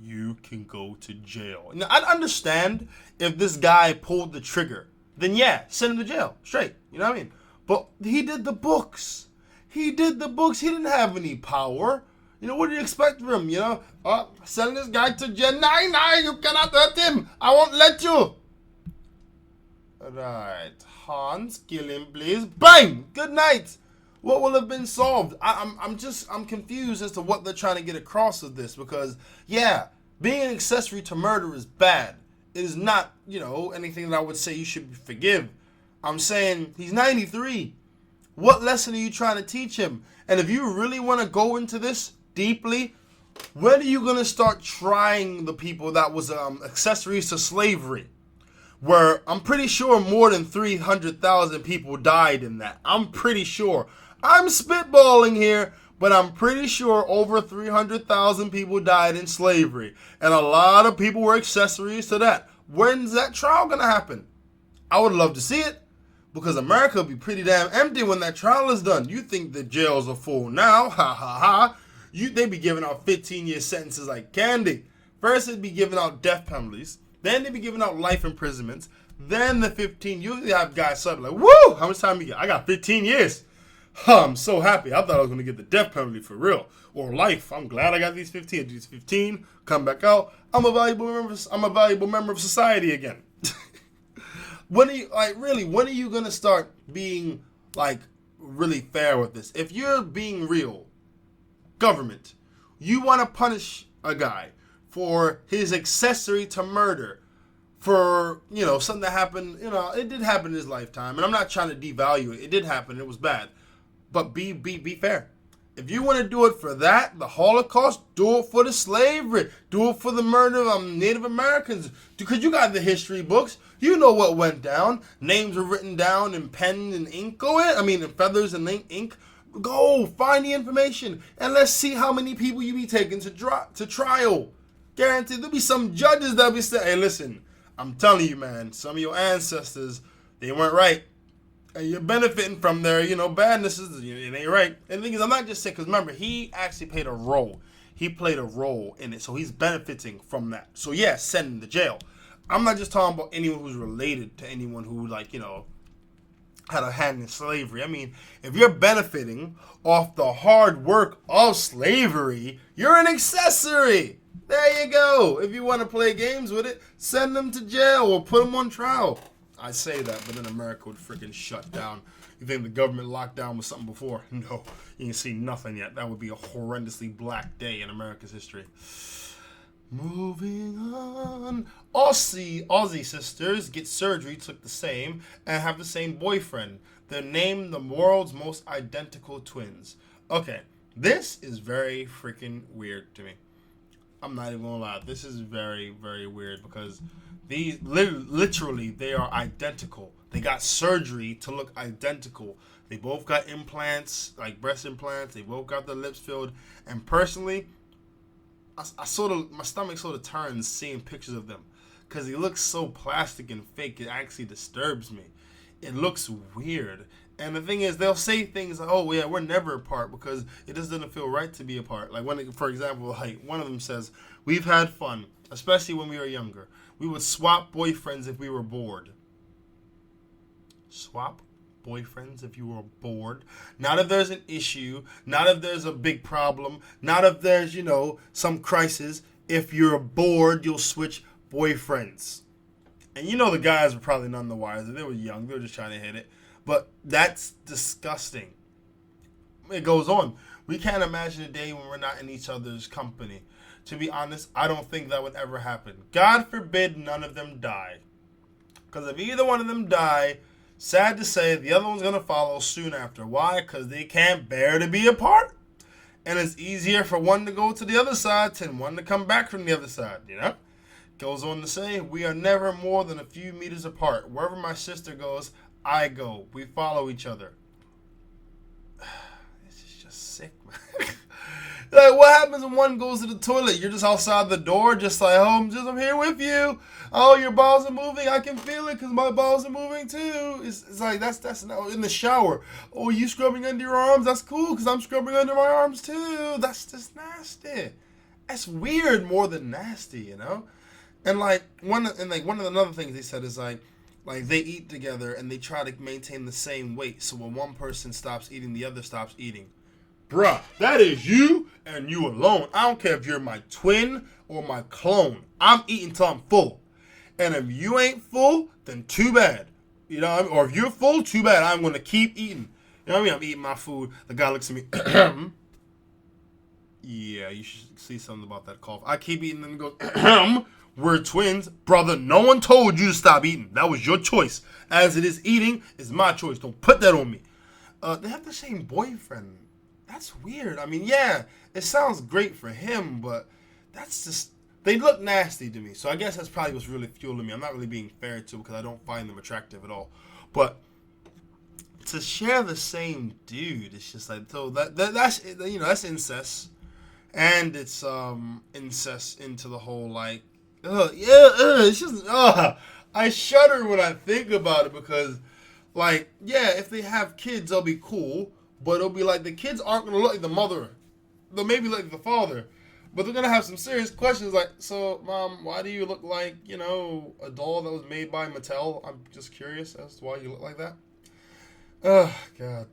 S1: you can go to jail. Now, I'd understand if this guy pulled the trigger. Then yeah, send him to jail. Straight. You know what I mean? But he did the books. He didn't have any power. What do you expect from him? Send this guy to jail. No, you cannot hurt him. I won't let you. Right. Hans, kill him, please. Bang! Good night. What will have been solved? I'm confused as to what they're trying to get across with this, because yeah, being an accessory to murder is bad. It is not, anything that I would say you should forgive. I'm saying he's 93. What lesson are you trying to teach him? And if you really want to go into this deeply, when are you going to start trying the people that was accessories to slavery? Where I'm pretty sure more than 300,000 people died in that. I'm pretty sure. I'm spitballing here, but I'm pretty sure over 300,000 people died in slavery. And a lot of people were accessories to that. When's that trial going to happen? I would love to see it, because America will be pretty damn empty when that trial is done. You think the jails are full now? Ha ha ha. They be giving out 15-year sentences like candy. First, they'd be giving out death penalties. Then they'd be giving out life imprisonments. Then the 15, usually have guys suddenly like, woo, how much time you get? I got 15 years. I'm so happy. I thought I was going to get the death penalty for real. Or life. I'm glad I got these 15. I do these 15, come back out. I'm a valuable member of society again. When are you going to start being really fair with this? If you're being real, government, you want to punish a guy for his accessory to murder, for, something that happened, it did happen in his lifetime, and I'm not trying to devalue it. It did happen. It was bad. But be fair. If you want to do it for that, the Holocaust, do it for the slavery. Do it for the murder of Native Americans. Because you got the history books. You know what went down. Names were written down in pen and ink. In feathers and ink. Go, find the information. And let's see how many people you be taking to trial. Guaranteed there'll be some judges that'll be saying, hey, listen, I'm telling you, man, some of your ancestors, they weren't right. And you're benefiting from their, badnesses. It ain't right. And the thing is, I'm not just saying, because remember, he actually played a role. He played a role in it, so he's benefiting from that. So, yeah, send him to jail. I'm not just talking about anyone who's related to anyone who, had a hand in slavery. I mean, if you're benefiting off the hard work of slavery, you're an accessory. There you go. If you want to play games with it, send them to jail or put them on trial. I say that, but then America would freaking shut down. You think the government lockdown was something before? No, you ain't seen nothing yet. That would be a horrendously black day in America's history. Moving on. Aussie sisters get surgery, took the same, and have the same boyfriend. They're named the world's most identical twins. Okay, this is very freaking weird to me. I'm not even gonna lie. This is very, very weird because these literally they are identical. They got surgery to look identical. They both got implants, like breast implants. They both got their lips filled. And personally, my stomach sort of turns seeing pictures of them because he looks so plastic and fake. It actually disturbs me. It looks weird. And the thing is, they'll say things like, "Oh yeah, we're never apart," because it just doesn't feel right to be apart. Like for example, like one of them says, "We've had fun, especially when we were younger. We would swap boyfriends if we were bored." Swap boyfriends if you were bored. Not if there's an issue. Not if there's a big problem. Not if there's some crisis. If you're bored, you'll switch boyfriends. And the guys were probably none the wiser. They were young. They were just trying to hit it. But that's disgusting. It goes on. We can't imagine a day when we're not in each other's company. To be honest, I don't think that would ever happen. God forbid none of them die. Because if either one of them die, sad to say, the other one's going to follow soon after. Why? Because they can't bear to be apart. And it's easier for one to go to the other side than one to come back from the other side, Goes on to say, we are never more than a few meters apart. Wherever my sister goes, I go. We follow each other. This is just sick, man. Like, what happens when one goes to the toilet? You're just outside the door, just like, oh, I'm here with you. Oh, your balls are moving. I can feel it because my balls are moving too. It's like, that's not in the shower. Oh, you scrubbing under your arms? That's cool because I'm scrubbing under my arms too. That's just nasty. That's weird more than nasty, And one of the other things they said is like they eat together and they try to maintain the same weight. So when one person stops eating, the other stops eating. Bruh, that is you and you alone. I don't care if you're my twin or my clone. I'm eating till I'm full. And if you ain't full, then too bad. Or if you're full, too bad. I'm going to keep eating. You know what I mean? I'm eating my food. The guy looks at me. Yeah, you should see something about that cough. I keep eating and he goes, we're twins. Brother, no one told you to stop eating. That was your choice. As it is eating, it's my choice. Don't put that on me. They have the same boyfriend. That's weird. I mean, yeah, it sounds great for him, but that's just... They look nasty to me. So I guess that's probably what's really fueling me. I'm not really being fair to because I don't find them attractive at all. But to share the same dude, it's just like... So that's that's incest. And it's incest into the whole, like... it's just... I shudder when I think about it because, like, yeah, if they have kids, they'll be cool. But it'll be like the kids aren't going to look like the mother. They'll maybe look like the father. But they're going to have some serious questions like, so, Mom, why do you look like, a doll that was made by Mattel? I'm just curious as to why you look like that. Oh, God.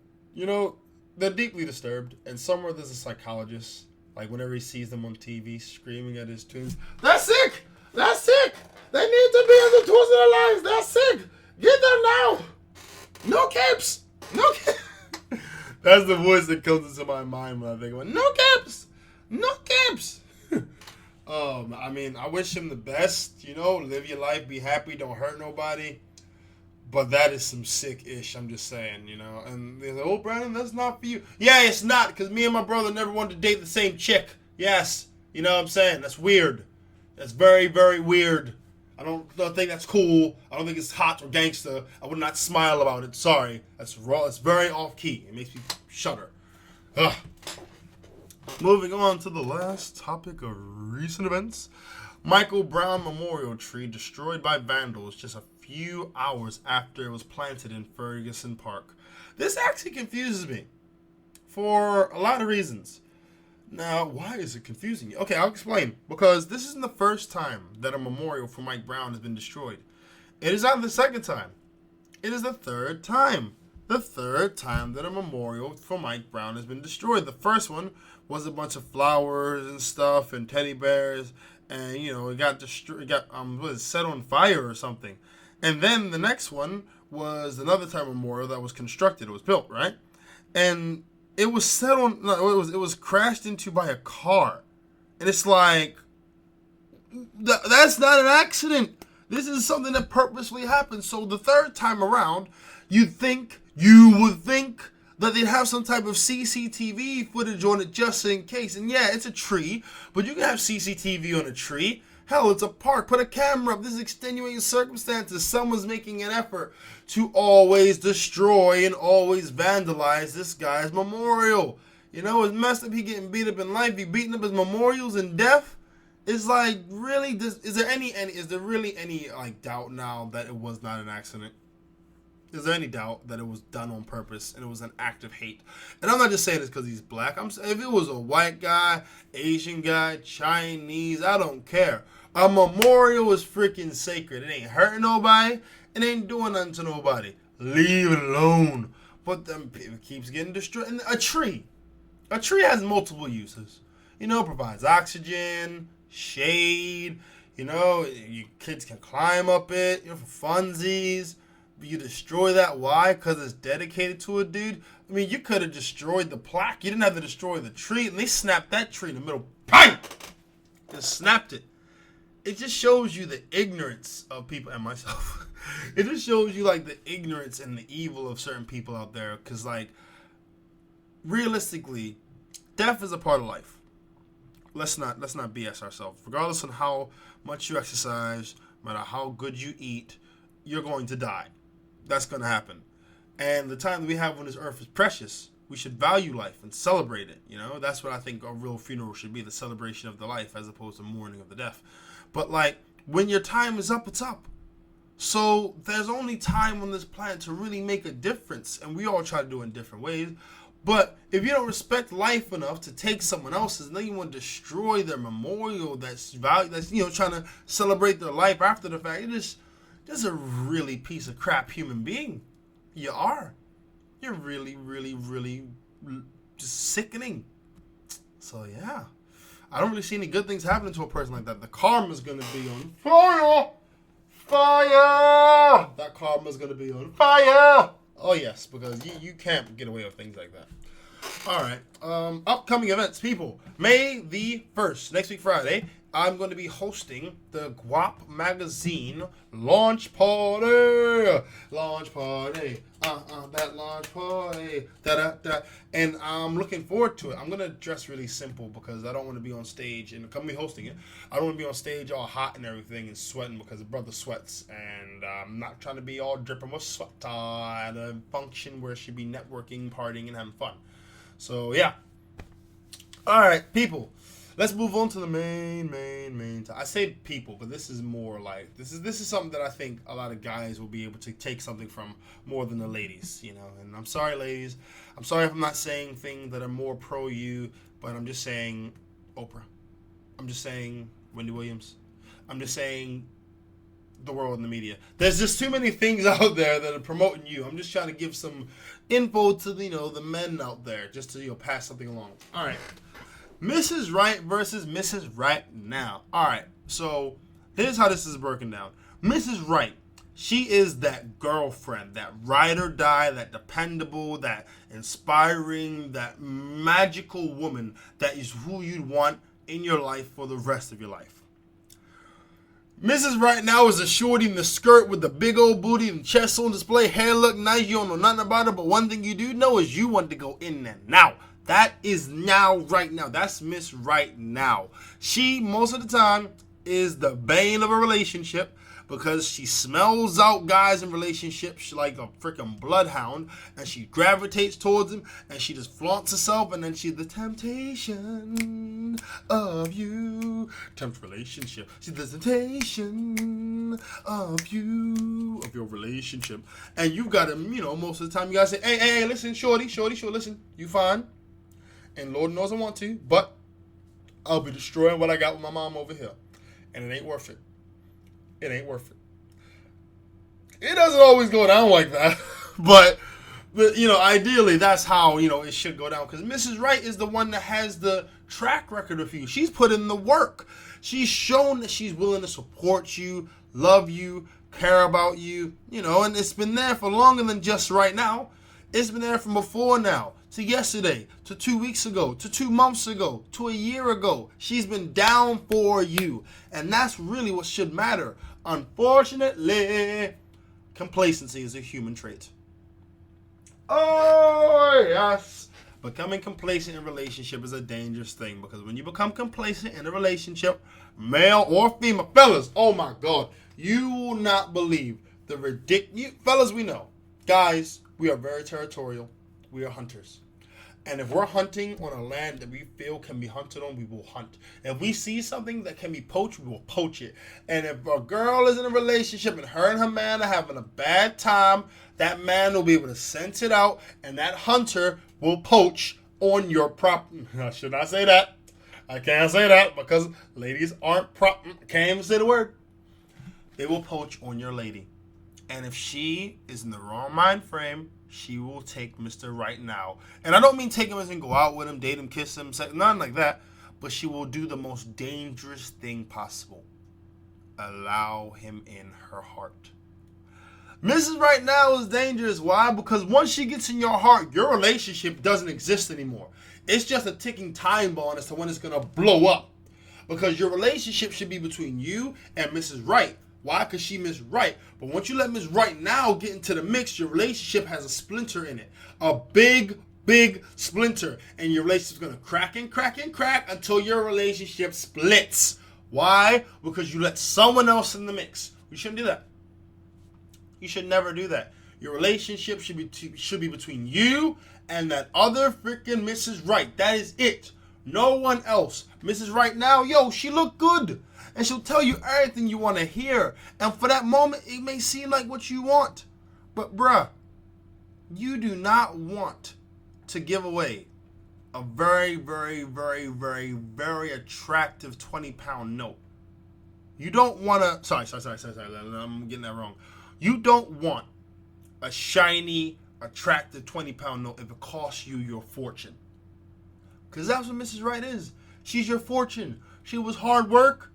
S1: They're deeply disturbed. And somewhere there's a psychologist, like whenever he sees them on TV screaming at his twins, "That's sick! That's sick! They need to be as the twins of their lives! That's sick! Get them now! No caps! No caps!" That's the voice that comes into my mind when I think about no caps! No caps! I mean, I wish him the best, live your life, be happy, don't hurt nobody. But that is some sick-ish, I'm just saying, And they say, "Oh, Brandon, that's not for you." Yeah, it's not, because me and my brother never wanted to date the same chick. Yes, you know what I'm saying? That's weird. That's very, very weird. I don't think that's cool. I don't think it's hot or gangster. I would not smile about it. Sorry. That's raw. It's very off-key. It makes me shudder. Ugh. Moving on to the last topic of recent events. Michael Brown Memorial Tree destroyed by vandals just a few hours after it was planted in Ferguson Park. This actually confuses me for a lot of reasons. Now, why is it confusing you? Okay, I'll explain. Because this isn't the first time that a memorial for Mike Brown has been destroyed. It is not the second time. It is the third time. The third time that a memorial for Mike Brown has been destroyed. The first one was a bunch of flowers and stuff and teddy bears, and it got destroyed. It got set on fire or something. And then the next one was another time memorial that was constructed. It was built, right? And it was set on. No, it was crashed into by a car, and it's like that's not an accident. This is something that purposely happened. So the third time around, you would think that they'd have some type of CCTV footage on it just in case. And yeah, it's a tree, but you can have CCTV on a tree. Hell, it's a park. Put a camera up. This is extenuating circumstances. Someone's making an effort to always destroy and always vandalize this guy's memorial. It's messed up. He getting beat up in life. He beating up his memorials in death. It's like, really, is there really any like doubt now that it was not an accident? Is there any doubt that it was done on purpose and it was an act of hate? And I'm not just saying this because he's black. I'm saying if it was a white guy, Asian guy, Chinese, I don't care. A memorial is freaking sacred. It ain't hurting nobody. It ain't doing nothing to nobody. Leave it alone. But then it keeps getting destroyed. And a tree has multiple uses. Provides oxygen, shade. Your kids can climb up it. For funsies. You destroy that. Why? Because it's dedicated to a dude. I mean, you could have destroyed the plaque. You didn't have to destroy the tree. And they snapped that tree in the middle. Bang! Just snapped it. It just shows you the ignorance of people and myself. It just shows you like the ignorance and the evil of certain people out there. Because like, realistically, death is a part of life. Let's not BS ourselves. Regardless of how much you exercise, no matter how good you eat, you're going to die. That's going to happen. And the time that we have on this earth is precious. We should value life and celebrate it. That's what I think a real funeral should be, the celebration of the life as opposed to mourning of the death. But like, when your time is up, it's up. So there's only time on this planet to really make a difference. And we all try to do it in different ways. But if you don't respect life enough to take someone else's, and then you want to destroy their memorial that's trying to celebrate their life after the fact, you're just a really piece of crap human being. You are. You're really, really, really just sickening. So yeah, I don't really see any good things happening to a person like that. The karma's gonna be on fire. Fire! That karma's gonna be on fire. Oh yes, because you can't get away with things like that. Alright, upcoming events, people. May the 1st, next week Friday, I'm going to be hosting the Guap Magazine launch party. Launch party. That launch party. Da-da-da. And I'm looking forward to it. I'm going to dress really simple because I don't want to be on stage. And I'm be hosting it. I don't want to be on stage all hot and everything and sweating because the brother sweats. And I'm not trying to be all dripping with sweat at a function where it should be networking, partying, and having fun. So, yeah. All right, people. Let's move on to the main. I say people, but this is more like this is something that I think a lot of guys will be able to take something from more than the ladies, And I'm sorry, ladies. I'm sorry if I'm not saying things that are more pro you, but I'm just saying Oprah. I'm just saying Wendy Williams. I'm just saying the world and the media. There's just too many things out there that are promoting you. I'm just trying to give some info to the men out there, just to pass something along. All right. Mrs. Right versus Mrs. Right now. All right, so here's how this is broken down. Mrs. Right, she is that girlfriend, that ride or die, that dependable, that inspiring, that magical woman that is who you'd want in your life for the rest of your life. Mrs. Right now is a shorty in the skirt with the big old booty and chest on display, hair look nice, you don't know nothing about it, but one thing you do know is you want to go in there now. That is now, right now. That's Miss Right now. She, most of the time, is the bane of a relationship, because she smells out guys in relationships like a freaking bloodhound, and she gravitates towards them, and she just flaunts herself, and then she's the temptation of you. Relationship. She's the temptation of you, of your relationship. And you gotta, most of the time you gotta say, hey, listen, shorty, listen, you fine. And Lord knows I want to, but I'll be destroying what I got with my mom over here. And it ain't worth it. It ain't worth it. It doesn't always go down like that. but ideally that's how, it should go down. Because Mrs. Right is the one that has the track record of you. She's put in the work. She's shown that she's willing to support you, love you, care about you, and it's been there for longer than just right now. It's been there from before now, to yesterday, to 2 weeks ago, to 2 months ago, to a year ago. She's been down for you. And that's really what should matter. Unfortunately, complacency is a human trait. Oh, yes. Becoming complacent in a relationship is a dangerous thing, because when you become complacent in a relationship, male or female, fellas, oh my God, you will not believe the ridiculous, fellas, we know, guys, we are very territorial, we are hunters, and if we're hunting on a land that we feel can be hunted on, we will hunt. If we see something that can be poached, we will poach it. And if a girl is in a relationship and her and her man are having a bad time, that man will be able to sense it out, and that hunter will poach on your property. I should not say that. I can't say that because ladies aren't can't even say the word. They will poach on your lady. And if she is in the wrong mind frame, she will take Mr. Right now. And I don't mean take him as in go out with him, date him, kiss him, nothing like that. But she will do the most dangerous thing possible. Allow him in her heart. Mrs. Right now is dangerous. Why? Because once she gets in your heart, your relationship doesn't exist anymore. It's just a ticking time bomb as to when it's going to blow up. Because your relationship should be between you and Mrs. Right. Why? Because she Miss Right. But once you let Miss Right now get into the mix, your relationship has a splinter in it. A big splinter. And your relationship's going to crack and crack and crack until your relationship splits. Why? Because you let someone else in the mix. You shouldn't do that. You should never do that. Your relationship should be between you and that other freaking Mrs. Right. That is it. No one else. Mrs. Right now, she look good. And she'll tell you everything you want to hear. And for that moment, it may seem like what you want. But bruh, you do not want to give away a very, very, very, very, very attractive 20-pound note. You don't want to... Sorry. I'm getting that wrong. You don't want a shiny, attractive 20-pound note if it costs you your fortune. Because that's what Mrs. Right is. She's your fortune. She was hard work.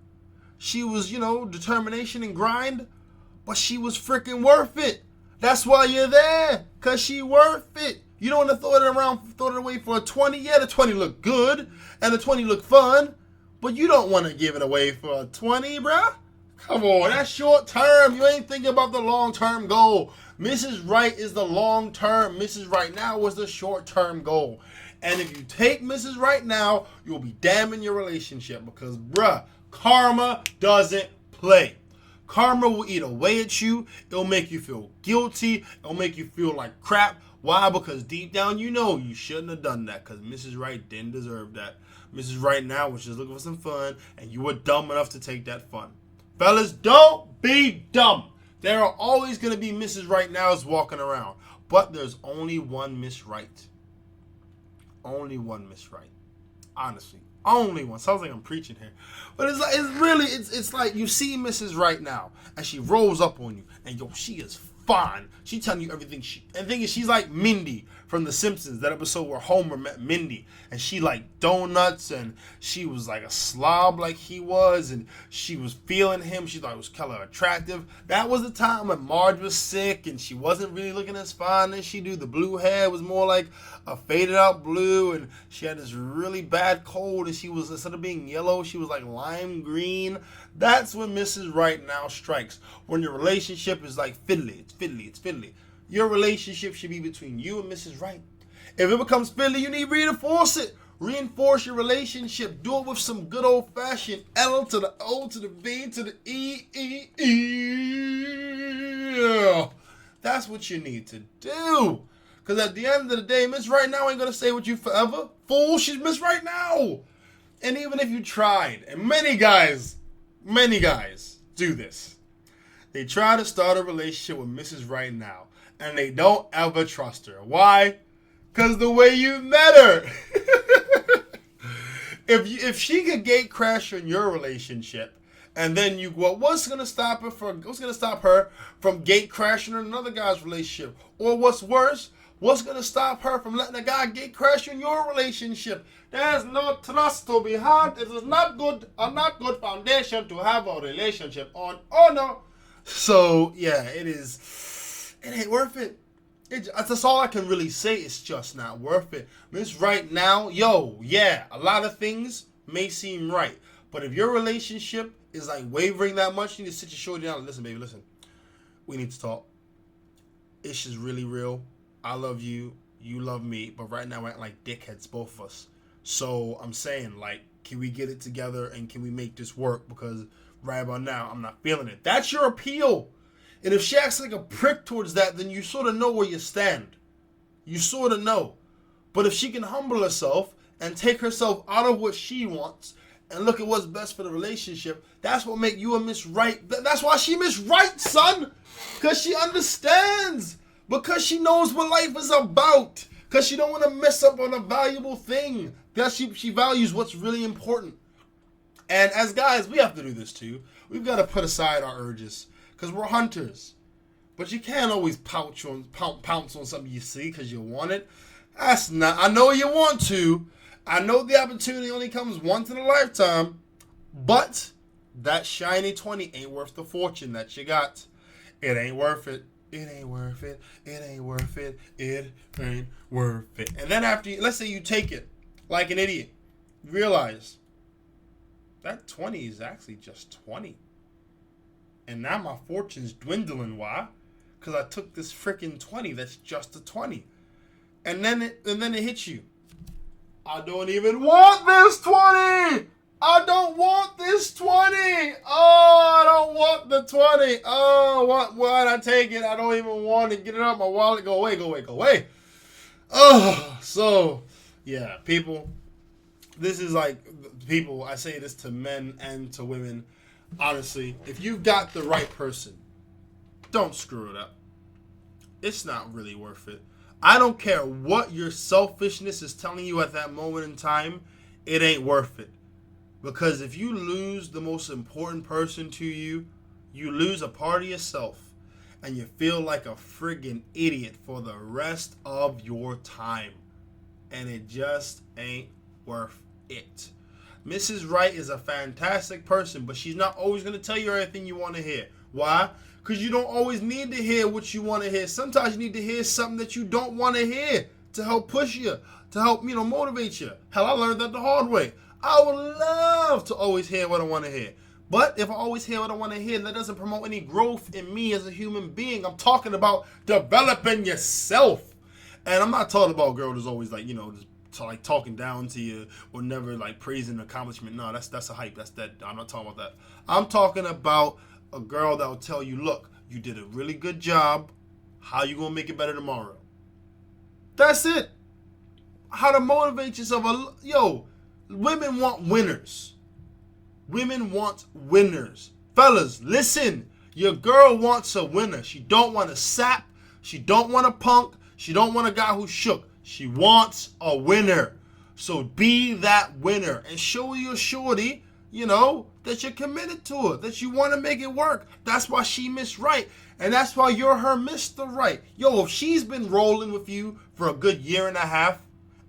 S1: She was, determination and grind. But she was freaking worth it. That's why you're there. Because she worth it. You don't want to throw it away for a 20. Yeah, the 20 look good. And the 20 look fun. But you don't want to give it away for a 20, bruh. Come on, that's short term. You ain't thinking about the long-term goal. Mrs. Right is the long-term. Mrs. Right now was the short-term goal. And if you take Mrs. Right now, you'll be damning your relationship because, bruh, karma doesn't play. Karma will eat away at you. It'll make you feel guilty. It'll make you feel like crap. Why? Because deep down you know you shouldn't have done that because Mrs. Right didn't deserve that. Mrs. Right now was just looking for some fun, and you were dumb enough to take that fun. Fellas, don't be dumb. There are always going to be Mrs. Right Nows walking around. But there's only one Miss Right. Only one Miss Right. Honestly. Only one. Sounds like I'm preaching here. But it's like you see Mrs. Right now. And she rolls up on you. And she is fine. She telling you everything. And the thing is, she's like Mindy from The Simpsons. That episode where Homer met Mindy. And she liked donuts. And she was like a slob like he was. And she was feeling him. She thought it was kind of attractive. That was the time when Marge was sick. And she wasn't really looking as fine as she do. The blue hair was more like a faded out blue. And she had this really bad cold. And she was, instead of being yellow, she was like lime green. That's when Mrs. Right now strikes. When your relationship is like fiddly. It's fiddly. Your relationship should be between you and Mrs. Right. If it becomes fiddly, you need to reinforce it. Reinforce your relationship. Do it with some good old-fashioned L to the O to the V to the E. That's what you need to do. Because at the end of the day, Miss Right Now ain't going to stay with you forever. Fool, she's Miss Right Now. And even if you tried, and many guys do this. They try to start a relationship with Mrs. Right Now, and they don't ever trust her. Why? Because the way you met her. If she could gate crash in your relationship, and then you go, what's gonna stop her from gate crashing in another guy's relationship? Or what's worse, what's gonna stop her from letting a guy gate crash in your relationship? There's no trust to be had. It is not good foundation to have a relationship on. Oh no. So yeah, it ain't worth it. That's all I can really say. It's just not worth it. Miss Right Now, a lot of things may seem right. But if your relationship is like wavering that much, you need to sit your shoulder down and listen, baby, listen. We need to talk. It's just really real. I love you. You love me. But right now we're acting like dickheads, both of us. So I'm saying, like, can we get it together and can we make this work? Because right about now, I'm not feeling it. That's your appeal. And if she acts like a prick towards that, then you sort of know where you stand. You sort of know. But if she can humble herself and take herself out of what she wants and look at what's best for the relationship, that's what make you a Miss Right. That's why she Miss Right, son. Because she understands. Because she knows what life is about. Because she don't want to mess up on a valuable thing. Because she values what's really important. And as guys, we have to do this too. We've got to put aside our urges. Because we're hunters. But you can't always pounce on something you see because you want it. That's not. I know you want to. I know the opportunity only comes once in a lifetime. But that shiny 20 ain't worth the fortune that you got. It ain't worth it. It ain't worth it. It ain't worth it. It ain't worth it. And then after, let's say you take it like an idiot. You realize that 20 is actually just 20. And now my fortune's dwindling. Why? Because I took this freaking 20 that's just a 20. And then it hits you. I don't even want this 20! I don't want this 20! Oh, I don't want the 20! Oh, why'd I take it? I don't even want it. Get it out of my wallet. Go away, go away, go away. Oh, so, yeah, people. This is like, people, I say this to men and to women. Honestly, if you've got the right person, don't screw it up. It's not really worth it. I don't care what your selfishness is telling you at that moment in time, it ain't worth it. Because if you lose the most important person to you, you lose a part of yourself. And you feel like a friggin' idiot for the rest of your time. And it just ain't worth it. Mrs. Right is a fantastic person, but she's not always going to tell you everything you want to hear. Why? Because you don't always need to hear what you want to hear. Sometimes you need to hear something that you don't want to hear to help push you, to help, motivate you. Hell, I learned that the hard way. I would love to always hear what I want to hear. But if I always hear what I want to hear, that doesn't promote any growth in me as a human being. I'm talking about developing yourself. And I'm not talking about a girl that's always like, just talking down to you or never like praising an accomplishment. No, that's a hype. That's that. I'm not talking about that. I'm talking about a girl that will tell you, look, you did a really good job. How you gonna make it better tomorrow? That's it. How to motivate yourself. Women want winners. Women want winners. Fellas, listen. Your girl wants a winner. She don't want a sap. She don't want a punk. She don't want a guy who's shook. She wants a winner. So be that winner and show your shorty, that you're committed to her, that you want to make it work. That's why she Miss Right. And that's why you're her Mr. Right. If she's been rolling with you for a good year and a half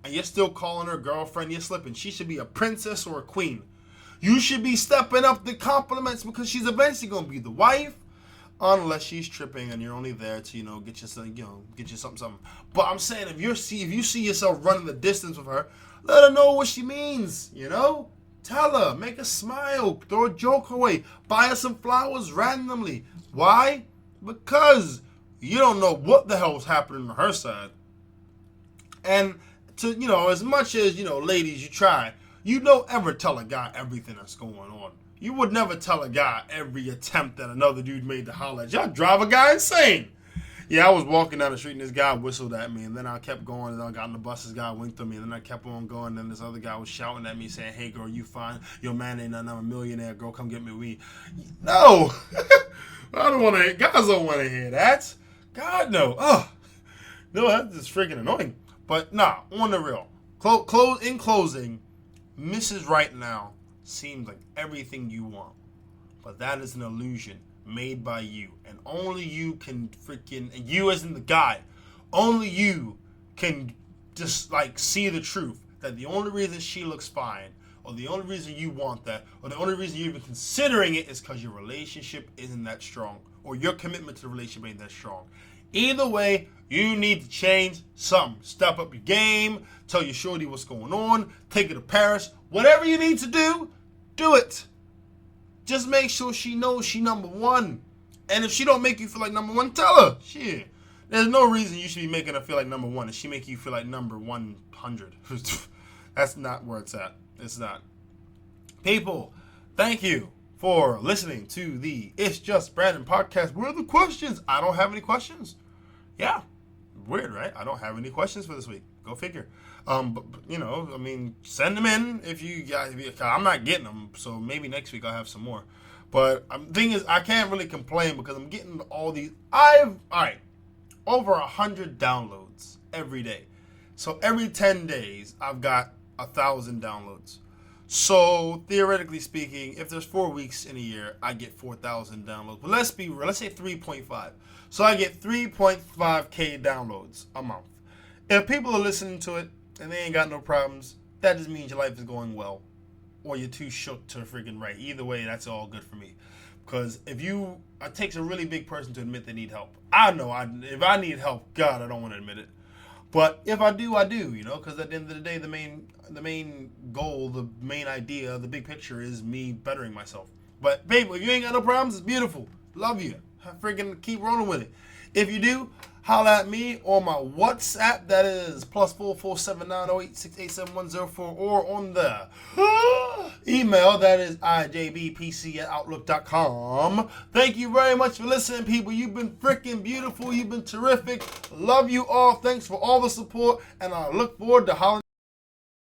S1: and you're still calling her girlfriend, you're slipping. She should be a princess or a queen. You should be stepping up the compliments because she's eventually going to be the wife. Unless she's tripping and you're only there to, get you something. But I'm saying if you see yourself running the distance with her, let her know what she means, Tell her, make her smile, throw a joke away, buy her some flowers randomly. Why? Because you don't know what the hell is happening on her side. And to, as much as, ladies, you try, you don't ever tell a guy everything that's going on. You would never tell a guy every attempt that another dude made to holler at you. Y'all drive a guy insane. Yeah, I was walking down the street and this guy whistled at me, and then I kept going, and I got on the bus, this guy winked at me, and then I kept on going, and then this other guy was shouting at me saying, hey girl, you fine, your man ain't nothing, I'm a millionaire, girl, come get me weed. No! I don't want to, guys don't want to hear that. God, no. No, that's just freaking annoying. But nah, on the real. In closing, Mrs. Right Now seems like everything you want, but that is an illusion made by you, and only you can freaking, and you as in the guy, only you can just like see the truth that the only reason she looks fine, or the only reason you want that, or the only reason you're even considering it is because your relationship isn't that strong, or your commitment to the relationship ain't that strong. Either way, you need to change something. Step up your game, tell your shorty what's going on, take her to Paris, whatever you need to do it. Just make sure she knows she number one. And if she don't make you feel like number one, tell her. Shit. There's no reason you should be making her feel like number one if she make you feel like number 100. That's not where it's at. It's not. People, thank you for listening to the It's Just Brandon podcast. Where are the questions? I don't have any questions. Yeah. Weird, right? I don't have any questions for this week. Go figure. But send them in if you guys. I'm not getting them, so maybe next week I'll have some more. But the thing is, I can't really complain because I'm getting all these. Over 100 downloads every day. So every 10 days, I've got 1,000 downloads. So theoretically speaking, if there's 4 weeks in a year, I get 4,000 downloads. But let's be real. Let's say 3.5. So I get 3.5K downloads a month. If people are listening to it and they ain't got no problems, that just means your life is going well. Or you're too shook to freaking write. Either way, that's all good for me. Because it takes a really big person to admit they need help. I know if I need help, God, I don't want to admit it. But if I do, I do, because at the end of the day, the main goal, the main idea, the big picture is me bettering myself. But, babe, if you ain't got no problems, it's beautiful. Love you. Freaking keep rolling with it. If you do, holla at me on my WhatsApp. That is +44 790868710 or on the email. That is IJBPC@outlook.com. Thank you very much for listening, people. You've been freaking beautiful. You've been terrific. Love you all. Thanks for all the support, and I look forward to hollering.